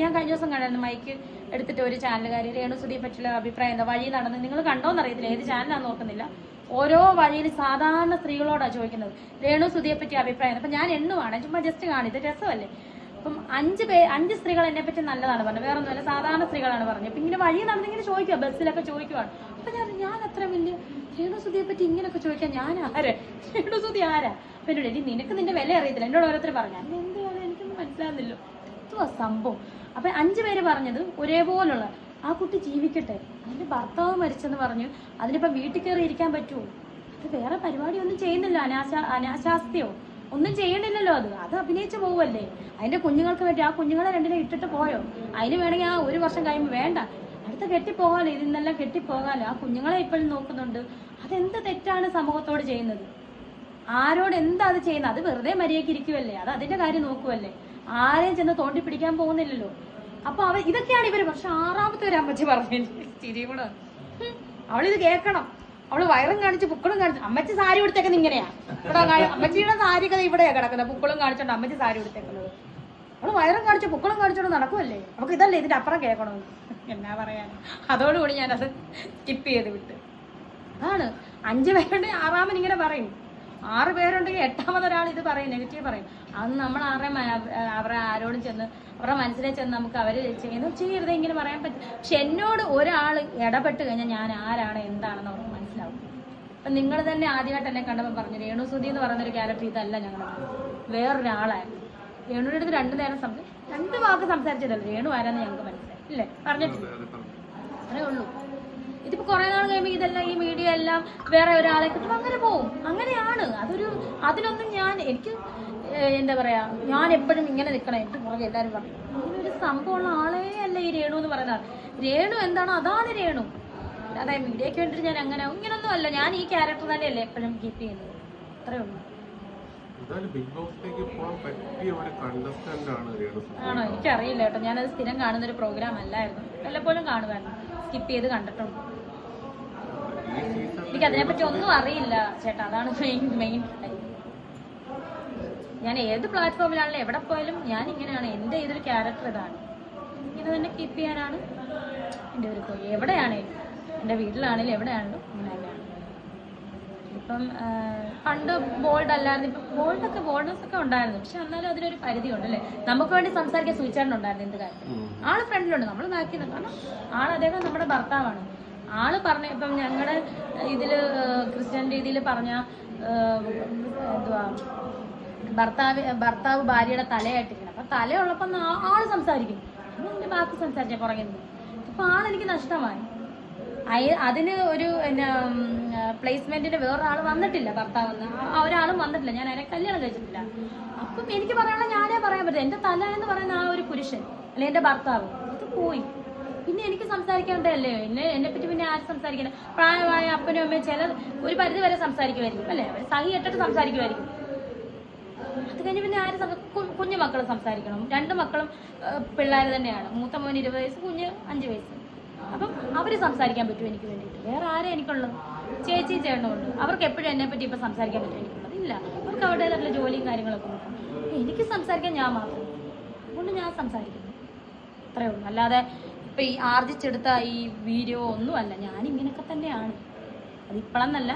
[SPEAKER 1] ഞാൻ കഴിഞ്ഞ ദിവസം കണ്ടായിരുന്നു മൈക്ക് എടുത്തിട്ട് ഒരു ചാനലുകാർ രേണുസുതിയെ പറ്റിയുള്ള അഭിപ്രായം എന്താ വഴി നടന്ന്, നിങ്ങൾ കണ്ടോന്നറിയത്തില്ല, ഏത് ചാനലാണെന്ന് നോക്കുന്നില്ല, ഓരോ വഴിയിൽ സാധാരണ സ്ത്രീകളോടാണ് ചോദിക്കുന്നത് രേണുസുതിയെ പറ്റി അഭിപ്രായം. അപ്പം ഞാൻ എണ്ണുവാണ്, ചുമ്മാ ജസ്റ്റ് കാണിത് രസമല്ലേ. അപ്പം 5 സ്ത്രീകൾ എന്നെ പറ്റി നല്ലതാണ് പറഞ്ഞത്, വേറെ ഒന്നുമല്ല, സാധാരണ സ്ത്രീകളാണ് പറഞ്ഞത്. അപ്പം ഇങ്ങനെ വഴി നടന്നിങ്ങനെ ചോദിക്കുക, ബസ്സിലൊക്കെ ചോദിക്കുവാണ്. അപ്പം ഞാൻ അത്ര വലിയ രേണുസുതിയെ പറ്റി ഇങ്ങനെയൊക്കെ ചോദിക്കാൻ ഞാൻ ആരാ, രേണുസുതി ആരാ? അപ്പം എന്നോട് എടി നിനക്ക് നിന്റെ വില അറിയത്തില്ല, എന്നോട് ഓരോരുത്തർ പറഞ്ഞു. എന്താണ് എനിക്കൊന്നും മനസ്സിലാകുന്നില്ലോ എത്തുവാ സംഭവം. അപ്പം 5 പേര് പറഞ്ഞത് ഒരേപോലുള്ള, ആ കുട്ടി ജീവിക്കട്ടെ, അതിന്റെ ഭർത്താവ് മരിച്ചെന്ന് പറഞ്ഞു അതിനിപ്പം വീട്ടിൽ കയറി ഇരിക്കാൻ പറ്റുമോ? അത് വേറെ പരിപാടിയൊന്നും ചെയ്യുന്നില്ല, അനാശാസ്തിയോ ഒന്നും ചെയ്യണില്ലല്ലോ. അത് അഭിനയിച്ച് പോവല്ലേ. അതിന്റെ കുഞ്ഞുങ്ങൾക്ക് വേണ്ടി ആ കുഞ്ഞുങ്ങളെ 2 ഇട്ടിട്ട് പോയോ? അതിന് വേണമെങ്കിൽ ആ 1 വർഷം കഴിയുമ്പോൾ വേണ്ട, അടുത്ത കെട്ടിപ്പോകാലോ, ഇതിന്നെല്ലാം കെട്ടിപ്പോകാലോ. ആ കുഞ്ഞുങ്ങളെ ഇപ്പോഴും നോക്കുന്നുണ്ട്. അതെന്ത് തെറ്റാണ് സമൂഹത്തോട് ചെയ്യുന്നത്? ആരോട് എന്താ അത് ചെയ്യുന്നത്? അത് വെറുതെ മര്യാദയ്ക്ക് ഇരിക്കുവല്ലേ, അത് അതിന്റെ കാര്യം നോക്കുവല്ലേ, ആരെയും ചെന്ന് തോണ്ടി പിടിക്കാൻ പോകുന്നില്ലല്ലോ. അപ്പൊ ഇതൊക്കെയാണ് ഇവര്. പക്ഷെ 6ാമത്തെ ഒരു അമ്മച്ചി പറഞ്ഞു, ചിരിയും കൂടെ, അവളിത് കേൾക്കണം. അവള് വയറും കാണിച്ച് പുക്കളും കാണിച്ചു. അമ്മച്ചി സാരി ഉടുത്തേക്കുന്നത് ഇങ്ങനെയാ, അമ്മച്ചിയുടെ സാരി കഥ ഇവിടെയാ കിടക്കുന്നത്, പുക്കളും കാണിച്ചോണ്ട് അമ്മച്ചി സാരി ഉടുത്തേക്കുന്നത്. അവള് വയറും കാണിച്ച് പുക്കളും കാണിച്ചോണ്ട് നടക്കുമല്ലേ, നമുക്ക് ഇതല്ലേ ഇതിന്റെ അപ്പുറം കേൾക്കണമെന്ന്. എന്നാ പറയാൻ, അതോടുകൂടി ഞാനത് സ്കിപ്പ് ചെയ്ത് വിട്ട്. അതാണ് 5 പേരുണ്ടെങ്കിൽ 6ാമൻ ഇങ്ങനെ പറയും, 6 പേരുണ്ടെങ്കിൽ 8ാമതൊരാൾ ഇത് പറയും, നെഗറ്റീവ് പറയും. അന്ന് നമ്മൾ അവരെ ആരോടും ചെന്ന് അവരുടെ മനസ്സിലെ ചെന്ന് നമുക്ക് അവർ ചെയ്യരുത് ഇങ്ങനെ പറയാൻ പറ്റും. പക്ഷെ എന്നോട് ഒരാൾ ഇടപെട്ട് കഴിഞ്ഞാൽ ഞാൻ ആരാണ് എന്താണെന്ന് അവർക്ക് മനസ്സിലാവും. അപ്പം നിങ്ങൾ തന്നെ ആദ്യമായിട്ട് എന്നെ കണ്ടപ്പോൾ പറഞ്ഞു രേണുസുതി എന്ന് പറയുന്നൊരു ക്യാരക്ടർ ഇതല്ല, ഞങ്ങൾ വേറൊരാളായിരുന്നു. രേണുവിൻ്റെ അടുത്ത് 2 നേരം 2 വാക്ക് സംസാരിച്ചില്ലല്ലോ, രേണു ആരാന്ന് ഞങ്ങൾക്ക് മനസ്സിലായി ഇല്ലേ, പറഞ്ഞിട്ടില്ല, അതേ ഉള്ളൂ. ഇതിപ്പോ കുറെ നാൾ കഴിയുമ്പോൾ ഇതെല്ലാം ഈ മീഡിയ എല്ലാം വേറെ ഒരാളെ കിട്ടുമ്പോൾ അങ്ങനെ പോവും. അങ്ങനെയാണ്. അതിനൊന്നും എനിക്ക് എന്താ പറയാ, ഞാൻ എപ്പോഴും ഇങ്ങനെ നിൽക്കണം. എനിക്ക് പുറകെ എല്ലാവരും പറഞ്ഞു അങ്ങനെ ഒരു സംഭവമുള്ള ആളേ അല്ല ഈ രേണു എന്ന് പറയുന്ന ആൾ. രേണു എന്താണോ അതാണ് രേണു. അതായത് മീഡിയക്ക് വേണ്ടിയിട്ട് ഞാൻ അങ്ങനെ ഇങ്ങനൊന്നും അല്ല. ഞാൻ ഈ ക്യാരക്ടർ തന്നെയല്ലേ എപ്പോഴും കീപ്പ് ചെയ്യുന്നത്, അത്രേ ഉള്ളൂ. ആണോ എനിക്കറിയില്ല കേട്ടോ, ഞാനത് സ്ഥിരം കാണുന്നൊരു പ്രോഗ്രാം അല്ലായിരുന്നു, വല്ലപ്പോഴും കാണുമായിരുന്നു, സ്കിപ്പ് ചെയ്ത് കണ്ടിട്ടുണ്ട്. എനിക്ക് അതിനെപ്പറ്റി ഒന്നും അറിയില്ല ചേട്ടാ, അതാണ് മെയിൻ. ഞാൻ ഏത് പ്ലാറ്റ്ഫോമിലാണെങ്കിലും എവിടെ പോയാലും ഞാൻ ഇങ്ങനെയാണ്. എൻ്റെ ഇതൊരു ക്യാരക്ടർ ഇതാണ്, ഇങ്ങനെ തന്നെ കീപ്പ് ചെയ്യാനാണ് എൻ്റെ ഒരു തൊഴിൽ. എവിടെയാണേലും എൻ്റെ വീട്ടിലാണെങ്കിലും എവിടെയാണെങ്കിലും ഇങ്ങനെ തന്നെയാണ്. ഇപ്പം പണ്ട് ബോൾഡ് അല്ലായിരുന്നു, ഇപ്പം ബോൾഡ്നെസ് ഒക്കെ ഉണ്ടായിരുന്നു. പക്ഷെ എന്നാലും അതിനൊരു പരിധി ഉണ്ടല്ലേ. നമുക്ക് വേണ്ടി സംസാരിക്കാൻ സൂചിച്ചാണ്ടുണ്ടായിരുന്നു എന്ത് കാര്യം. ആള് ഫ്രണ്ടിലുണ്ട്, നമ്മൾ നാക്കിയത്. കാരണം അദ്ദേഹം നമ്മുടെ ഭർത്താവാണ്. ആള് പറഞ്ഞ ഇപ്പം ഞങ്ങളുടെ ഇതില് ക്രിസ്ത്യൻ രീതിയിൽ പറഞ്ഞ എന്തുവാ, ഭർത്താവ് ഭാര്യയുടെ തലയായിട്ടിരിക്കണം. അപ്പൊ തലയുള്ളപ്പം ആള് സംസാരിക്കും, എന്റെ ബാക്കി സംസാരിച്ച പുറകെ. അപ്പൊ ആളെനിക്ക് നഷ്ടമായി. അതിന് ഒരു പ്ലേസ്മെന്റിന് വേറൊരാൾ വന്നിട്ടില്ല, ഭർത്താവെന്ന് ഒരാളും വന്നിട്ടില്ല. ഞാൻ അതിനെ കല്യാണം കഴിച്ചിട്ടില്ല. അപ്പം എനിക്ക് പറയാനുള്ള ഞാനേ പറയാൻ പറ്റില്ല. എന്റെ തല എന്ന് പറയുന്ന ആ ഒരു പുരുഷൻ അല്ലെ എന്റെ ഭർത്താവ്, അത് പോയി. പിന്നെ എനിക്ക് സംസാരിക്കേണ്ടതല്ലേ എന്നെ പറ്റി. പിന്നെ ആര് സംസാരിക്കണം? പ്രായമായ അപ്പനും അമ്മയും ചില ഒരു പരിധി വരെ സംസാരിക്കുമായിരിക്കും അല്ലേ, അവർ സഹി ഇട്ടിട്ട് സംസാരിക്കുമായിരിക്കും. അത് കഴിഞ്ഞ് പിന്നെ ആര് കുഞ്ഞു മക്കൾ സംസാരിക്കണം. 2 മക്കളും പിള്ളേർ തന്നെയാണ്. മൂത്ത മോന് 20 വയസ്സ്, കുഞ്ഞ് 5 വയസ്സ്. അപ്പം അവര് സംസാരിക്കാൻ പറ്റും എനിക്ക് വേണ്ടിയിട്ട്. വേറെ ആരെ എനിക്കുള്ളത്? ചേച്ചി ചേട്ടനുണ്ട്, അവർക്ക് എപ്പോഴും എന്നെ പറ്റി ഇപ്പം സംസാരിക്കാൻ പറ്റും എനിക്കുള്ളത് ഇല്ല. അവർക്ക് അവരുടേതായിട്ടുള്ള ജോലിയും കാര്യങ്ങളൊക്കെ നോക്കാം. എനിക്ക് സംസാരിക്കാൻ ഞാൻ മാത്രം, അതുകൊണ്ട് ഞാൻ സംസാരിക്കുന്നു, അത്രേ ഉള്ളൂ. അല്ലാതെ ഇപ്പം ഈ ആർജിച്ചെടുത്ത ഈ വീഡിയോ ഒന്നുമല്ല. ഞാനിങ്ങനെയൊക്കെ തന്നെയാണ്. അത് ഇപ്പോഴെന്നല്ല,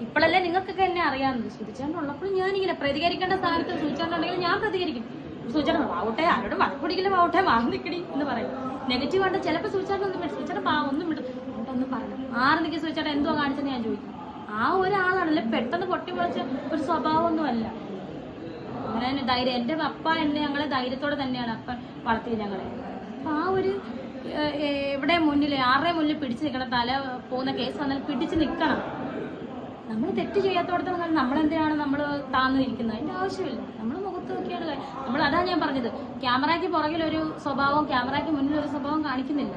[SPEAKER 1] ഇപ്പോഴല്ലേ നിങ്ങൾക്കൊക്കെ എന്നെ അറിയാവുന്നത്. സൂചിച്ചാണ്ടുള്ളപ്പോൾ ഞാനിങ്ങനെ പ്രതികരിക്കേണ്ട സ്ഥാനത്ത് സൂചിച്ചാണ്ടുണ്ടെങ്കിൽ ഞാൻ പ്രതികരിക്കും. സൂചന ആവട്ടെ, ആരോടും വഴക്കുടിക്കലും ആവട്ടെ, മാറി നിൽക്കടി എന്ന് പറയും. നെഗറ്റീവ് ആയിട്ട് ചിലപ്പോൾ സൂചിച്ചാണ്ടൊന്നും സൂചന ഒന്നും വിടും ഒന്നും പറയണം. 6 നിൽക്കി സൂചിച്ചാട്ട് എന്തോ കാണിച്ചെന്ന് ഞാൻ ചോദിക്കും. ആ ഒരാളാണല്ലേ പെട്ടെന്ന് പൊട്ടിപ്പൊളിച്ച ഒരു സ്വഭാവമൊന്നുമല്ല. അങ്ങനെ ധൈര്യം, എൻ്റെ അപ്പ എന്നെ ഞങ്ങളെ ധൈര്യത്തോടെ തന്നെയാണ് അപ്പ വളർത്തിയത് ഞങ്ങളെ. അപ്പം ആ ഒരു എവിടെ മുന്നിൽ ആരുടെ മുന്നിൽ പിടിച്ച് നിൽക്കണം, തല പോകുന്ന കേസ് വന്നാൽ പിടിച്ച് നിൽക്കണം. നമ്മൾ തെറ്റ് ചെയ്യാത്തോടത്തോളം നമ്മളെന്തിനാണ് നമ്മൾ താന്നു നിൽക്കുന്നത്? അതിൻ്റെ ആവശ്യമില്ല. നമ്മൾ മുഖത്ത് നോക്കിയാണ് നമ്മൾ, അതാണ് ഞാൻ പറഞ്ഞത്, ക്യാമറയ്ക്ക് പുറകിലൊരു സ്വഭാവം ക്യാമറയ്ക്ക് മുന്നിലൊരു സ്വഭാവം കാണിക്കുന്നില്ല.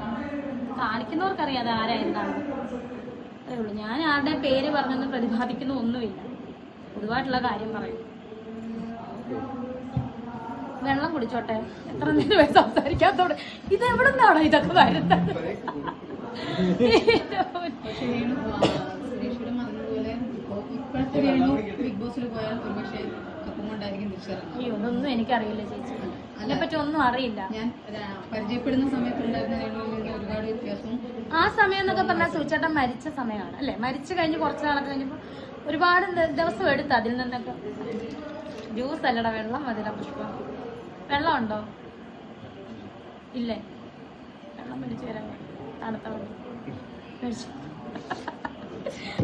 [SPEAKER 1] കാണിക്കുന്നവർക്കറിയാം അത് ആരാ എന്താണ്. അത്രേ ഉള്ളൂ. ഞാൻ ആരുടെ പേര് പറഞ്ഞൊന്നും പ്രതിപാദിക്കുന്ന ഒന്നുമില്ല, പൊതുവായിട്ടുള്ള കാര്യം പറയും. വെള്ളം കുടിച്ചോട്ടെ, എത്ര നേരമായി സംസാരിക്കാത്തോടെ. ഇത് എവിടെ നിന്നാണോ ഇതൊക്കെ വരുന്നത്?
[SPEAKER 5] ബിഗ് ബോസിൽ പോയാൽ ഒരുപക്ഷെ കപ്പം കൊണ്ടായിരിക്കും തിരിച്ചറിയുന്നത്.
[SPEAKER 1] അയ്യോ, ഒന്നും എനിക്കറിയില്ല ചേച്ചി, അതിനെപ്പറ്റി ഒന്നും അറിയില്ല.
[SPEAKER 5] ഞാൻ പരിചയപ്പെടുന്ന സമയത്തുണ്ടായിരുന്ന രേണുവിന്റെ ഒരുപാട് വ്യത്യാസവും.
[SPEAKER 1] ആ സമയം എന്നൊക്കെ പറഞ്ഞാൽ സൂചേട്ടൻ മരിച്ച സമയമാണ് അല്ലേ? മരിച്ചു കഴിഞ്ഞ് കുറച്ച് നാളൊക്കെ കഴിഞ്ഞപ്പോൾ ഒരുപാട് ദിവസം എടുത്തു അതിൽ നിന്നൊക്കെ. ജ്യൂസ് അല്ലടാ, വെള്ളം മതിടാ പുഷ്പം. വെള്ളം ഉണ്ടോ? ഇല്ലേ? വെള്ളം മേടിച്ചു തരാൻ തണുത്ത വെള്ളം മേടിച്ചു.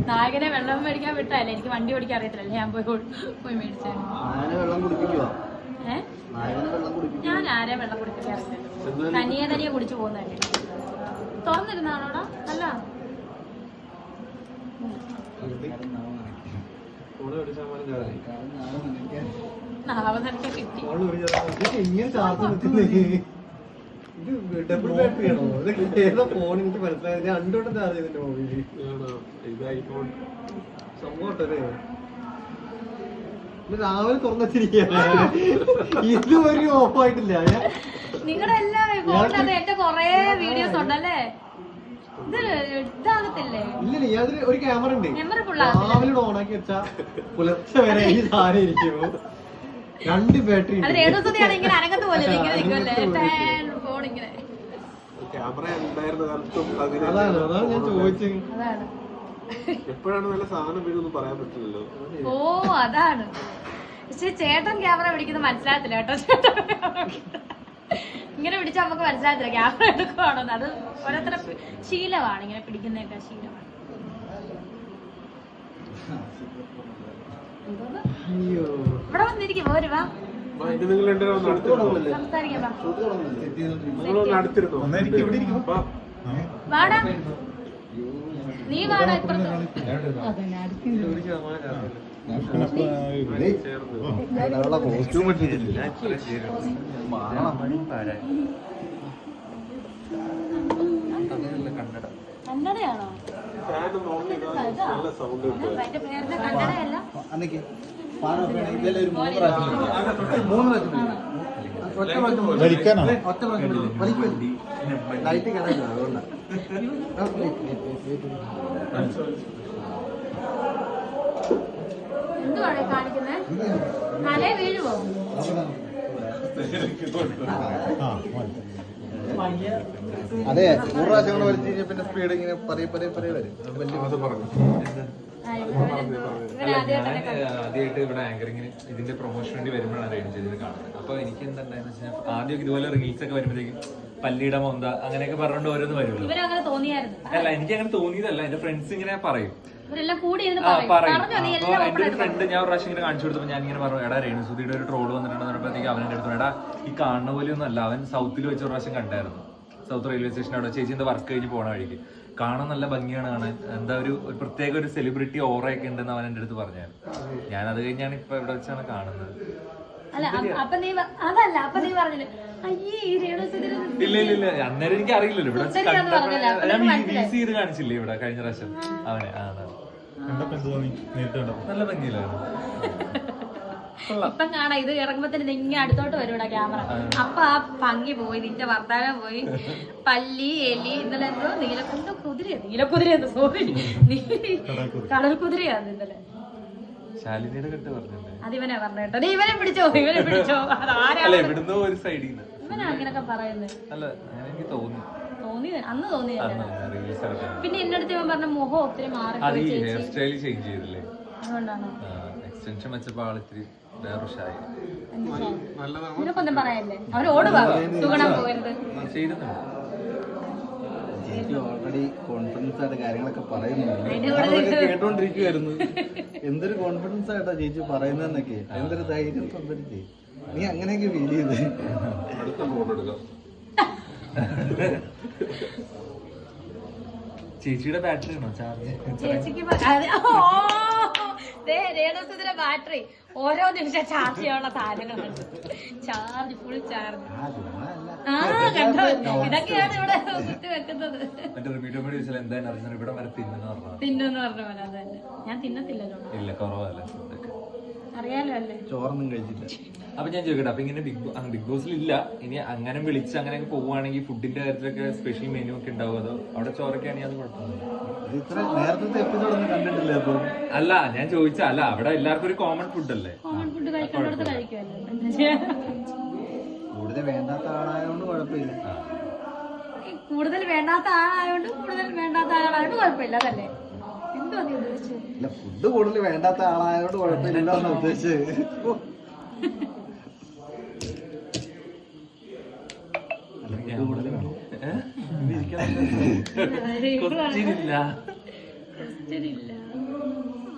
[SPEAKER 1] നായകനെ വെള്ളം മേടിക്കാൻ വിട്ടല്ലേ, എനിക്ക് വണ്ടി ഓടിക്കാൻ അറിയത്തില്ല, ഞാൻ പോയി മേടിച്ചു. ഞാൻ ആരെ വെള്ളം കുടിപ്പിക്കാറില്ല, തനിയെ കുടിച്ചു പോകുന്നതല്ലേ. തുറന്നിരുന്നാണോടാ? അല്ല, നാവതൊക്കെ കിട്ടി.
[SPEAKER 6] രാവിലെ തുറന്നിരിക്കുകയാണ്, ഇതുവരെ ഓഫായിട്ടില്ല.
[SPEAKER 1] നിങ്ങളുടെ എല്ലാ ഫോണിനകത്ത് എന്റെ കൊറേ വീഡിയോസ് ഉണ്ടല്ലേ, ഇത് ഇതാകത്തില്ലേ?
[SPEAKER 6] ഇല്ല, യാതൊരു ഒരു ക്യാമറ ഉണ്ട്,
[SPEAKER 1] മെമ്മറി ഫുള്ളാകത്തില്ല.
[SPEAKER 6] രാവിലെ ഓണാക്കി വെച്ചാ പുലർച്ചെ വരെ ഈ സാധനം ഇരിക്കുമോ. 2 ബാറ്ററി
[SPEAKER 1] അത് രേണുസുതിയാണ് ഇങ്ങനെ അനങ്ങത്ത് പോലെ ഇങ്ങനെ നിൽക്കുമല്ലേ ഫോൺ ഇങ്ങനെ.
[SPEAKER 2] ക്യാമറ ഉണ്ടായിരുന്ന കാലത്തും
[SPEAKER 6] അതാണ് ഞാൻ ചോദിച്ചത്.
[SPEAKER 1] അതാണ്
[SPEAKER 2] എപ്പോഴാണ് നല്ല സാധനം വീഴൊന്നും പറയാൻ പറ്റില്ലല്ലോ.
[SPEAKER 1] ഓ അതാണ്. പക്ഷെ ചേട്ടൻ ക്യാമറ പിടിക്കുന്നത് മനസ്സിലാകത്തില്ല കേട്ടോ. ചേട്ടൻ ഇങ്ങനെ പിടിച്ചാൽ നമുക്ക് മനസ്സിലാകത്തില്ല ക്യാമറ എടുക്കുവാണോന്ന്. അത് ഓരോരുത്തരുടെ ശീലമാണ്, ഇങ്ങനെ പിടിക്കുന്നതൊക്കെ ശീലമാണ്. ഇവിടെ വന്നിരിക്കും, ഒരു വാ
[SPEAKER 2] നിങ്ങൾ
[SPEAKER 1] സംസാരിക്കാം, വാ.
[SPEAKER 2] അടുത്തിരുന്നോ?
[SPEAKER 1] വാടാ, നീ വാടാ ഇപ്പുറത്ത്. കന്നഡയാണോ? അതിന്റെ പേരിന്റെ കന്നഡയല്ല.
[SPEAKER 4] വലിക്കാനാണ്
[SPEAKER 6] ഒറ്റ ലൈറ്റ് കിടക്കില്ല, അതുകൊണ്ടാണ്.
[SPEAKER 1] എന്തുവാണ് കാണിക്കുന്നത്? തലേ വീഴുവോ?
[SPEAKER 6] അതെ, 100 പ്രാവശ്യം കൊണ്ട് വലിച്ചു കഴിഞ്ഞാൽ പിന്നെ സ്പീഡ് ഇങ്ങനെ പറയും വരും.
[SPEAKER 3] ആദ്യമായിട്ട് ഇവിടെ ആങ്കറിങ്ങിന് ഇതിന്റെ പ്രൊമോഷൻ വേണ്ടി വരുമ്പോഴാണ് റേഞ്ച് ഇതിന് കാണുന്നത്. അപ്പൊ എനിക്ക് എന്താണെന്ന് വെച്ചാൽ ആദ്യമൊക്കെ ഇതുപോലെ റീൽസ് ഒക്കെ വരുമ്പോഴത്തേക്കും പല്ലിയുടെ മൊന്ത അങ്ങനെയൊക്കെ പറഞ്ഞുകൊണ്ട് ഓരോന്ന് വരുമല്ലോ.
[SPEAKER 1] ഇവരങ്ങനെ തോന്നിയായിരുന്നു?
[SPEAKER 3] അല്ല, എനിക്ക് അങ്ങനെ തോന്നിയതല്ല, എന്റെ ഫ്രണ്ട്സ് ഇങ്ങനെ പറയും.
[SPEAKER 1] ഇവരെല്ലാം കൂടി
[SPEAKER 3] പറയും. അപ്പൊ എന്റെ ഒരു ഫ്രണ്ട് ഞാൻ ഒരു പ്രാവശ്യം ഇങ്ങനെ കാണിച്ചു കൊടുത്തപ്പോൾ ഞാൻ ഇങ്ങനെ പറഞ്ഞു, എടാ രേണുസുതിയുടെ ഒരു ട്രോള് വന്നിട്ടുണ്ടെന്ന് പറഞ്ഞപ്പോഴത്തേക്ക് അവനെ അടുത്ത് എടാ ഈ കാണുന്ന പോലെയൊന്നും അല്ല, അവൻ സൗത്തിൽ വെച്ച ഒരു പ്രാവശ്യം കണ്ടായിരുന്നു, സൗത്ത് റെയിൽവേ സ്റ്റേഷൻ അവിടെ ചേച്ചിന്റെ വർക്ക് കഴിഞ്ഞ് പോണ വഴിക്ക്. കാണാൻ നല്ല ഭംഗിയാണ്, കാണാൻ എന്താ ഒരു പ്രത്യേക ഒരു സെലിബ്രിറ്റി ഓറയൊക്കെ ഉണ്ടെന്ന് അവൻ എന്റെ അടുത്ത് പറഞ്ഞായിരുന്നു. ഞാൻ അത് കഴിഞ്ഞാണ് ഇപ്പൊ ഇവിടെ വെച്ചാണ് കാണുന്നത്. ഇല്ല അന്നേരം എനിക്ക് അറിയില്ലല്ലോ. ഇവിടെ ഞാൻ വീസ് ചെയ്ത് കാണിച്ചില്ലേ ഇവിടെ കഴിഞ്ഞ പ്രാവശ്യം അവനെ. നല്ല ഭംഗിയിലായിരുന്നു.
[SPEAKER 1] ഇപ്പം കാണാം, ഇത് ഇറങ്ങുമ്പത്തിന് ഇങ്ങനെ അടുത്തോട്ട് വരൂടാ ക്യാമറ. അപ്പൊ ആ ഭംഗി പോയി, നിന്റെ വർത്താനം പോയി. പല്ലി എലി ഇന്നലെ എന്തോ നീലക്കുതിരയെന്ന് സോറി കടൽ കുതിരയാന്ന് ഇന്നലെ.
[SPEAKER 3] ശാലിനിയുടെ കെട്ട് പറഞ്ഞല്ലേ?
[SPEAKER 1] അതിവനെ പറഞ്ഞേട്ടോ. നീ ഇവനെ പിടിച്ചോ അതാരാ
[SPEAKER 3] ഇവിടുന്ന് ഒരു സൈഡിൽ നിന്ന്
[SPEAKER 1] ഇവനാ അങ്ങനൊക്കെ പറയുന്നത്?
[SPEAKER 3] അല്ല, എനിക്ക് തോന്നി
[SPEAKER 1] അന്ന് തോന്നിയല്ലേ. പിന്നെ എന്റെ അടുത്ത് ഇവൻ പറഞ്ഞ മുഖം ഒത്തിരി മാറി,
[SPEAKER 3] ഹെയർ സ്റ്റൈൽ ചേഞ്ച് ചെയ്തില്ലേ?
[SPEAKER 1] അതുകൊണ്ടാണോ?
[SPEAKER 3] എക്സ്റ്റൻഷൻ വെച്ചപ്പോ ആളിത്തിരി വേറെ ഷായി.
[SPEAKER 1] നിനക്കൊന്നും പറയല്ലേ? അവൻ ഓടുവാ സുഗുണം പോകരുത്.
[SPEAKER 3] ചെയ്തിട്ടുണ്ട്.
[SPEAKER 6] ചേച്ചി ഓൾറെഡി കോൺഫിഡൻസ് ആയിട്ട് കാര്യങ്ങളൊക്കെ പറയുന്നുണ്ട്. ഞാനതൊക്കെ കേട്ടോണ്ടിരിക്കുവായിരുന്നു. എന്തൊരു കോൺഫിഡൻസ് ആയിട്ടാ ചേച്ചി പറയുന്നതെന്നൊക്കെ, എന്തൊരു ധൈര്യം സംഭരിച്ചേ. നീ അങ്ങനെയൊക്കെ ഫീൽ ചെയ്ത്.
[SPEAKER 2] അടുത്ത ഫോൺ എടുക്കാം.
[SPEAKER 3] ചേച്ചിയുടെ ബാറ്ററി ആണോ ചാർജ്?
[SPEAKER 1] ചേച്ചിക്ക് രേണുസുതിന്റെ ബാറ്ററി ഓരോ നിമിഷം ചാർജ് ചെയ്യാനുള്ള സാധനങ്ങളുണ്ട്. Charge full charge. കണ്ടോ, ഇതൊക്കെയാണ് ഇവിടെ കുത്തി വെക്കുന്നത്.
[SPEAKER 3] മറ്റേ റിപ്പീറ്റ് ചോദിച്ചാൽ എന്താ എനർജി ഇവിടെ വരെ തിന്നെന്ന് പറഞ്ഞു.
[SPEAKER 1] തിന്നെന്ന് പറഞ്ഞ പോലെ അത് തന്നെ. ഞാൻ തിന്നത്തില്ലല്ലോ.
[SPEAKER 3] ഇല്ല, കുറവല്ല.
[SPEAKER 1] അറിയാലോ അല്ലേ.
[SPEAKER 6] ചോറൊന്നും കഴിച്ചില്ല.
[SPEAKER 3] അപ്പൊ ഞാൻ ചോദിക്കട്ടെ, അപ്പൊ ഇങ്ങനെ ബിഗ് ബോസിൽ ഇല്ല, ഇനി അങ്ങനെ വിളിച്ച് അങ്ങനെയൊക്കെ പോവുകയാണെങ്കിൽ ഫുഡിന്റെ കാര്യത്തിലൊക്കെ സ്പെഷ്യൽ മെനു ഒക്കെ ഉണ്ടാവും? അതോ അവിടെ ചോറൊക്കെ ആണെങ്കിൽ അത് കുഴപ്പമൊന്നുമില്ല?
[SPEAKER 6] ഇത്ര നേരത്തെ എപ്പിസോഡൊന്നും കണ്ടിട്ടില്ല. അപ്പൊ
[SPEAKER 3] അല്ല, ഞാൻ ചോദിച്ച അല്ല, അവിടെ എല്ലാവർക്കും ഒരു കോമൺ ഫുഡ് അല്ലേ?
[SPEAKER 1] കോമൺ ഫുഡ് കഴിക്കേണ്ടടുത്ത് കഴിക്കുമല്ലോ.
[SPEAKER 6] കൂടുതൽ വേണ്ടാത്ത ആളായതുകൊണ്ട് കുഴപ്പമില്ല.
[SPEAKER 1] കൂടുതൽ വേണ്ടാത്ത ആളായോണ്ട് കുഴപ്പമില്ല. അതല്ലേ എന്തോ നീ ഉദ്ദേശിച്ചത്?
[SPEAKER 6] അല്ല, ഫുഡ് കൂടുതൽ വേണ്ടാത്ത ആളായതുകൊണ്ട് കുഴപ്പമില്ല എന്ന് ഉദ്ദേശിച്ചത്.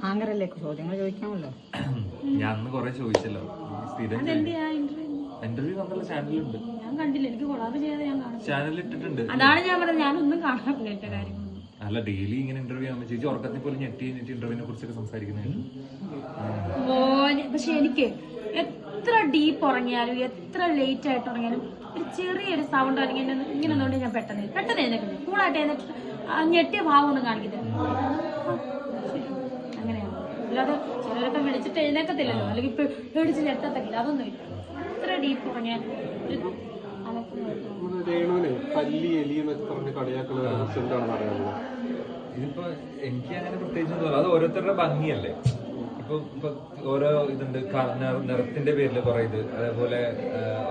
[SPEAKER 5] ആങ്കറല്ലേ ചോദ്യങ്ങൾ ചോദിക്കാമല്ലോ.
[SPEAKER 3] ഞാൻ അന്ന് കൊറേ ചോദിച്ചല്ലോ. സ്ഥിരം ഇന്റർവ്യൂ നമ്മുടെ ചാനലുണ്ട്.
[SPEAKER 1] ഞാൻ കണ്ടില്ല, എനിക്ക് കൊളാബ് ചെയ്യാതെ ഞാൻ കാണും.
[SPEAKER 3] ചാനലിൽ ഇട്ടിട്ടുണ്ട്.
[SPEAKER 1] അതാണ് ഞാൻ പറഞ്ഞത്, ഞാനൊന്നും കാണാറില്ല എന്റെ കാര്യങ്ങളൊന്നും.
[SPEAKER 3] അല്ല, ഡെയിലി ഇങ്ങനെ ഇന്റർവ്യൂ ആകുമ്പോൾ ചേച്ചി ഉറക്കത്തിൽ പോലും ഞെട്ടി ഇന്റർവ്യൂവിനെ കുറിച്ചൊക്കെ സംസാരിക്കുന്നത്.
[SPEAKER 1] പക്ഷെ എനിക്ക് എത്ര ഡീപ്പ് ഉറങ്ങിയാലും എത്ര ലേറ്റ് ആയിട്ട് ഉറങ്ങിയാലും ഒരു ചെറിയൊരു സൗണ്ട് അല്ലെങ്കിൽ ഇങ്ങനെ ഒന്നുകൊണ്ട് ഞാൻ പെട്ടെന്ന് എഴുന്നേക്കുന്നത്. കൂളായിട്ട് എഴുന്നേറ്റ് ഞെട്ടിയ ഭാവമൊന്നും കാണിക്കുന്നത് അങ്ങനെയാണ്. അല്ലാതെ ചിലരൊക്കെ വിളിച്ചിട്ട് എഴുന്നേക്കത്തില്ലല്ലോ, അല്ലെങ്കിൽ ഇപ്പൊ പേടിച്ച് ഞെട്ടത്തില്ല. അതൊന്നും ഇല്ല. എത്ര ഡീപ്പ് ഉറങ്ങിയാൽ
[SPEAKER 2] രേണുവിനെ പല്ലി എലി എന്നൊക്കെ പറഞ്ഞ് കളിയാക്കുന്ന എന്താണെന്ന് അറിയാമല്ലോ.
[SPEAKER 3] ഇതിപ്പോ എനിക്ക് അങ്ങനെ പ്രത്യേകിച്ച് തോന്നുന്നു. അത് ഓരോരുത്തരുടെ ഭംഗിയല്ലേ. ഇപ്പൊ ഓരോ ഇതുണ്ട്, നിറത്തിന്റെ പേരില് കുറെ ഇത്, അതേപോലെ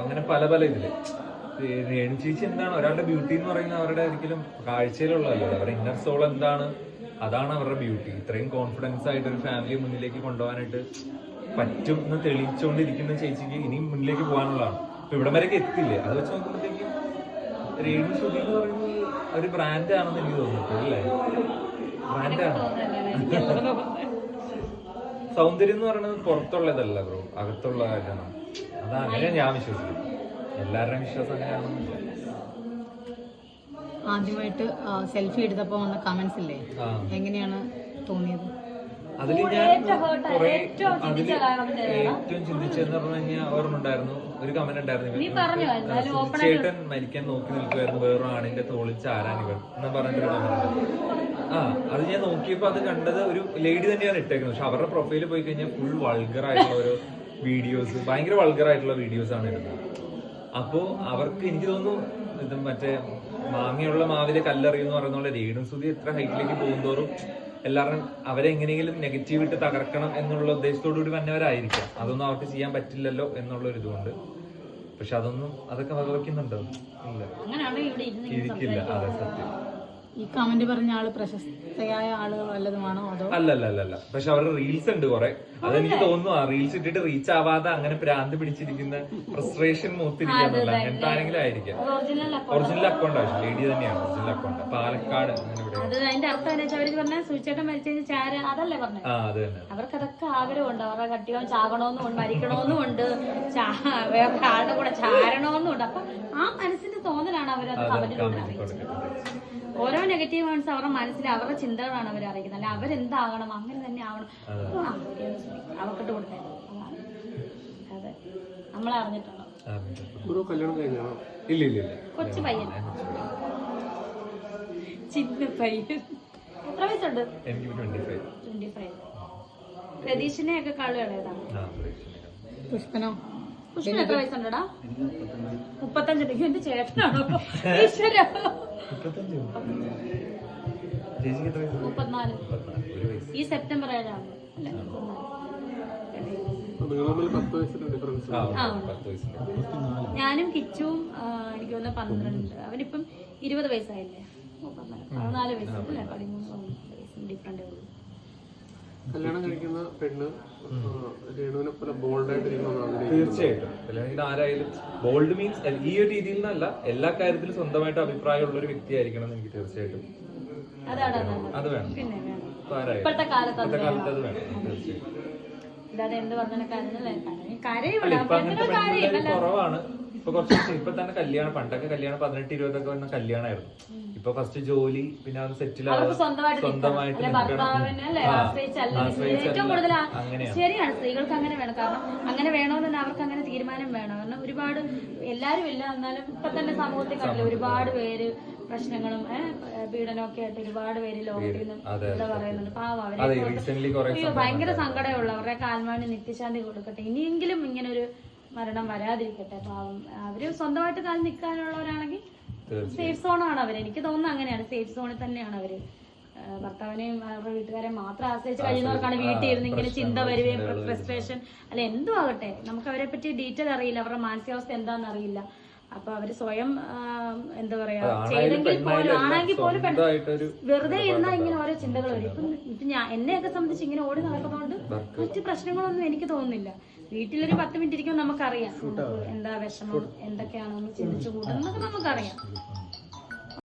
[SPEAKER 3] അങ്ങനെ പല പല ഇതില്. രേണു ചേച്ചി എന്താണ്, ഒരാളുടെ ബ്യൂട്ടി എന്ന് പറയുന്നത് അവരുടെ ഒരിക്കലും കാഴ്ചയിലുള്ളതല്ലോ. അവരുടെ ഇന്നർ സോൾ എന്താണ്, അതാണ് അവരുടെ ബ്യൂട്ടി. ഇത്രയും കോൺഫിഡൻസ് ആയിട്ട് ഒരു ഫാമിലി മുന്നിലേക്ക് കൊണ്ടുപോകാനായിട്ട് പറ്റും എന്ന് തെളിയിച്ചുകൊണ്ടിരിക്കുന്ന ചേച്ചിക്ക് ഇനിയും മുന്നിലേക്ക് പോകാനുള്ളതാണ്. ഇപ്പൊ ഇവിടെ വരെയൊക്കെ എത്തില്ലേ, അത് വെച്ച് നോക്കുമ്പോഴത്തേക്കും രേണു സുധി എന്ന് പറയുന്നത് ഒരു ബ്രാൻഡ് ആണെന്ന് എനിക്ക് തോന്നുന്നു അല്ലേ? ബ്രാൻഡാണ്. സൗന്ദര്യം എന്ന് പറയുന്നത് പുറത്തുള്ളതല്ല ബ്രോ, അകത്തുള്ള കാര്യമാണ്. അതങ്ങനെ ഞാൻ വിശ്വസിക്കുന്നു. എല്ലാവരുടെയും വിശ്വാസം അങ്ങനെയാണെന്നില്ല.
[SPEAKER 5] ആദ്യമായിട്ട് സെൽഫി എടുത്തപ്പോ വന്ന കമന്റ്സ് ഇല്ലേ, എങ്ങനെയാണ് തോന്നിയത്?
[SPEAKER 3] അതിൽ ഞാൻ കുറെ ഏറ്റവും ചിന്തിച്ചതെന്ന് പറഞ്ഞു കഴിഞ്ഞാൽ ഓർമ്മയുണ്ടായിരുന്നു, ഒരു കമന്റ് ഉണ്ടായിരുന്നു, ചേട്ടൻ മരിക്കാൻ നോക്കി നിൽക്കുമായിരുന്നു, വേറൊരു ആണിന്റെ തോളിൽ ചാരാനിവർ എന്ന് പറഞ്ഞിട്ടൊരു കമന്റ് ഉണ്ട്. അത് ഞാൻ നോക്കിയപ്പോ അത് കണ്ടത് ഒരു ലേഡി തന്നെയാണ് ഇട്ടേക്കുന്നത്. പക്ഷെ അവരുടെ പ്രൊഫൈലിൽ പോയി കഴിഞ്ഞാൽ ഫുൾ വൾഗർ ആയിട്ടുള്ള ഒരു വീഡിയോസ്, ഭയങ്കര വൾഗർ ആയിട്ടുള്ള വീഡിയോസ് ആണ് ഇടുന്നത്. അപ്പോ അവർക്ക് എനിക്ക് തോന്നുന്നു ഇത് മറ്റേ മാങ്ങിയുള്ള മാവിലെ കല്ലെറിയെന്ന് പറയുന്ന പോലെ രേണു സുധി എത്ര ഹൈറ്റിലേക്ക് പോകുന്തോറും എല്ലാവരും അവരെ എങ്ങനെയെങ്കിലും നെഗറ്റീവ് ഇട്ട് തകർക്കണം എന്നുള്ള ഉദ്ദേശത്തോടു കൂടി വന്നവരായിരിക്കാം. അതൊന്നും അവർക്ക് ചെയ്യാൻ പറ്റില്ലല്ലോ എന്നുള്ള ഒരു ഇതുകൊണ്ട്. പക്ഷെ അതൊക്കെ വകവയ്ക്കുന്നുണ്ടോ? ഇല്ല, ഇരിക്കില്ല. അതെ, സത്യം.
[SPEAKER 5] ഈ കമന്റ് പറഞ്ഞ ആള് പ്രശസ്തയായ ആളുകൾ വല്ലതുമാണോ അതോ?
[SPEAKER 3] അല്ല. പക്ഷെ അവരുടെ റീൽസ് ഉണ്ട് കുറെ. അതെനിക്ക് തോന്നുന്നു ആ റീൽസ് ഇട്ടിട്ട് റീച്ച് ആവാതെ അങ്ങനെ ഭ്രാന്ത് പിടിച്ചിരിക്കുന്ന ഫ്രസ്ട്രേഷൻ മൂത്തിരിക്കാന്നല്ല, അങ്ങനത്തെ ആരെങ്കിലും ആയിരിക്കാം. ഒറിജിനൽ അക്കൗണ്ട് ആവശ്യം ലേഡി തന്നെയാണ് ഒറിജിനൽ അക്കൗണ്ട്. പാലക്കാട്
[SPEAKER 1] അതിന്റെ അർത്ഥം എന്താ വെച്ചാൽ അവര് പറഞ്ഞ സൂചിച്ചേട്ടൻ മരിച്ചതിന് ചാര അതല്ലേ പറഞ്ഞത്.
[SPEAKER 3] അത് തന്നെ.
[SPEAKER 1] അവർക്ക് അതൊക്കെ ആഗ്രഹമുണ്ട്. അവരുടെ കട്ടിയോ ചാകണമെന്നുണ്ട്, മരിക്കണമെന്നുമുണ്ട്, വേറെ ആളുടെ കൂടെ ചാരണമെന്നുണ്ട്. അപ്പൊ ആ മനസ്സിന്റെ തോന്നലാണ് അവരത് കമന്റിലൂടെ അറിയിച്ചത്. ഓരോ നെഗറ്റീവ് കമന്റ്സ് അവരുടെ മനസ്സിൽ അവരുടെ ചിന്തകളാണ് അവർ അറിയിക്കുന്നത്. അല്ല അവരെന്താകണം അങ്ങനെ തന്നെ ആവണം അവർക്കിട്ട് കൊടുത്തേ. അതെ, നമ്മളെ അറിഞ്ഞിട്ടുണ്ടോ?
[SPEAKER 2] കല്യാണം കഴിഞ്ഞോ?
[SPEAKER 3] ഇല്ല.
[SPEAKER 1] കൊച്ചു പയ്യൻ, ചിന്ന പയ്യൻ. എത്ര വയസ്സുണ്ട്?
[SPEAKER 3] എനിക്ക്
[SPEAKER 1] 25. പ്രതീക്ഷിനെ ഒക്കെ കളുകളേതാണ്.
[SPEAKER 5] പുഷ്പനോ?
[SPEAKER 1] പുഷ്പന് എത്ര വയസ്സുണ്ടടാ? 35. എന്റെ ചേട്ടനാണോ? ഈശ്വര, 34. ഈ സെപ്റ്റംബർ 7 അല്ലേ? ഞാനും കിച്ചുവും എനിക്ക് തോന്നുന്നു 12. അവനിപ്പം 20 വയസ്സായില്ലേ? 14 വയസ്സ് അല്ലേ? 13 വയസ്സ് ഡിഫറൻറ്റേ ഉള്ളൂ.
[SPEAKER 2] കല്യാണം കഴിക്കുന്ന പെണ്ണ് രേണുവിനെ പോലെ ബോൾഡായിട്ട് ഇരിക്കണമെന്ന്
[SPEAKER 3] തീർച്ചയായിട്ടും അല്ലെങ്കിൽ ആരായാലും ബോൾഡ് മീൻസ് ഈ ഒരു രീതിയിൽ നിന്നല്ല, എല്ലാ കാര്യത്തിലും സ്വന്തമായിട്ട് അഭിപ്രായമുള്ള ഒരു വ്യക്തിയായിരിക്കണം എന്ന് എനിക്ക് തീർച്ചയായിട്ടും അത് വേണം.
[SPEAKER 1] പിന്നെ വേണം.
[SPEAKER 3] ഇപ്പൊ ആരായാലും
[SPEAKER 1] ഇപ്പോഴത്തെ കാലത്ത് അത്
[SPEAKER 3] കാലത്ത് അത് വേണം തീർച്ചയായും.
[SPEAKER 1] ഇല്ലാതെ എന്ത് പറഞ്ഞാലും
[SPEAKER 3] അല്ല,
[SPEAKER 1] കരയില്ല
[SPEAKER 3] ഇപ്പൊ അങ്ങനത്തെ പെൺപിള്ളേര് കുറവാണ്. ഇപ്പൊ കുറച്ച് ഇപ്പൊ തന്നെ കല്യാണം, പണ്ടൊക്കെ കല്യാണം 18-20 വന്ന കല്യാണമായിരുന്നു. ഇപ്പൊ ഫസ്റ്റ് ജോലി, പിന്നെ അത് സെറ്റിൽ സ്വന്തമായിട്ട്
[SPEAKER 1] ഏറ്റവും കൂടുതൽ ശരിയാണ്, സ്ത്രീകൾക്ക് അങ്ങനെ വേണം. കാരണം അങ്ങനെ വേണമെന്ന് തന്നെ അവർക്ക് അങ്ങനെ തീരുമാനം വേണം. കാരണം ഒരുപാട് എല്ലാരും ഇല്ല, എന്നാലും ഇപ്പൊ തന്നെ സമൂഹത്തിൽ കണ്ടില്ല ഒരുപാട് പേര് പ്രശ്നങ്ങളും പീഡനമൊക്കെ ആയിട്ട് ഒരുപാട് പേര് ലോകത്തിൽ നിന്ന് എന്താ പറയുന്നുണ്ട്. പാവം അവരെ ഭയങ്കര സങ്കടമുള്ള അവരുടെ കാൽമാവിന് നിത്യശാന്തി കൊടുക്കട്ടെ. ഇനിയെങ്കിലും ഇങ്ങനെ ഒരു മരണം വരാതിരിക്കട്ടെ. പാവം അവര് സ്വന്തമായിട്ട് കാലിൽ നിൽക്കാനുള്ളവരാണെങ്കിൽ സേഫ് സോണാണ് അവര്. എനിക്ക് തോന്നുന്നു അങ്ങനെയാണ്, സേഫ് സോണിൽ തന്നെയാണ് അവര്. ഭർത്താവിനെയും അവരുടെ വീട്ടുകാരെ മാത്രം ആശ്രയിച്ച് കഴിയുന്നവർക്കാണ് വീട്ടിൽ ഇരുന്ന് ഇങ്ങനെ ചിന്ത വരികയും ഫ്രസ്ട്രേഷൻ അല്ല എന്തും ആകട്ടെ, നമുക്ക് അവരെ പറ്റി ഡീറ്റെയിൽ അറിയില്ല, അവരുടെ മാനസികാവസ്ഥ എന്താണെന്ന് അറിയില്ല. അപ്പൊ അവര് സ്വയം എന്താ പറയാ ചെയ്തെങ്കിൽ പോലും ആണെങ്കിൽ പോലും വെറുതെ ഇരുന്നാൽ ഇങ്ങനെ ഓരോ ചിന്തകൾ വരും. ഇപ്പൊ എന്നെയൊക്കെ സംബന്ധിച്ച് ഇങ്ങനെ ഓടി നടക്കുന്നതുകൊണ്ട് മറ്റു പ്രശ്നങ്ങളൊന്നും എനിക്ക് തോന്നുന്നില്ല. വീട്ടിലൊരു 10 മിനിറ്റ് ഇരിക്കുമ്പോൾ നമുക്കറിയാം എന്താ വിഷമം എന്തൊക്കെയാണെന്ന് ചിന്തിച്ചു കൂട്ടുന്നതൊക്കെ നമുക്കറിയാം.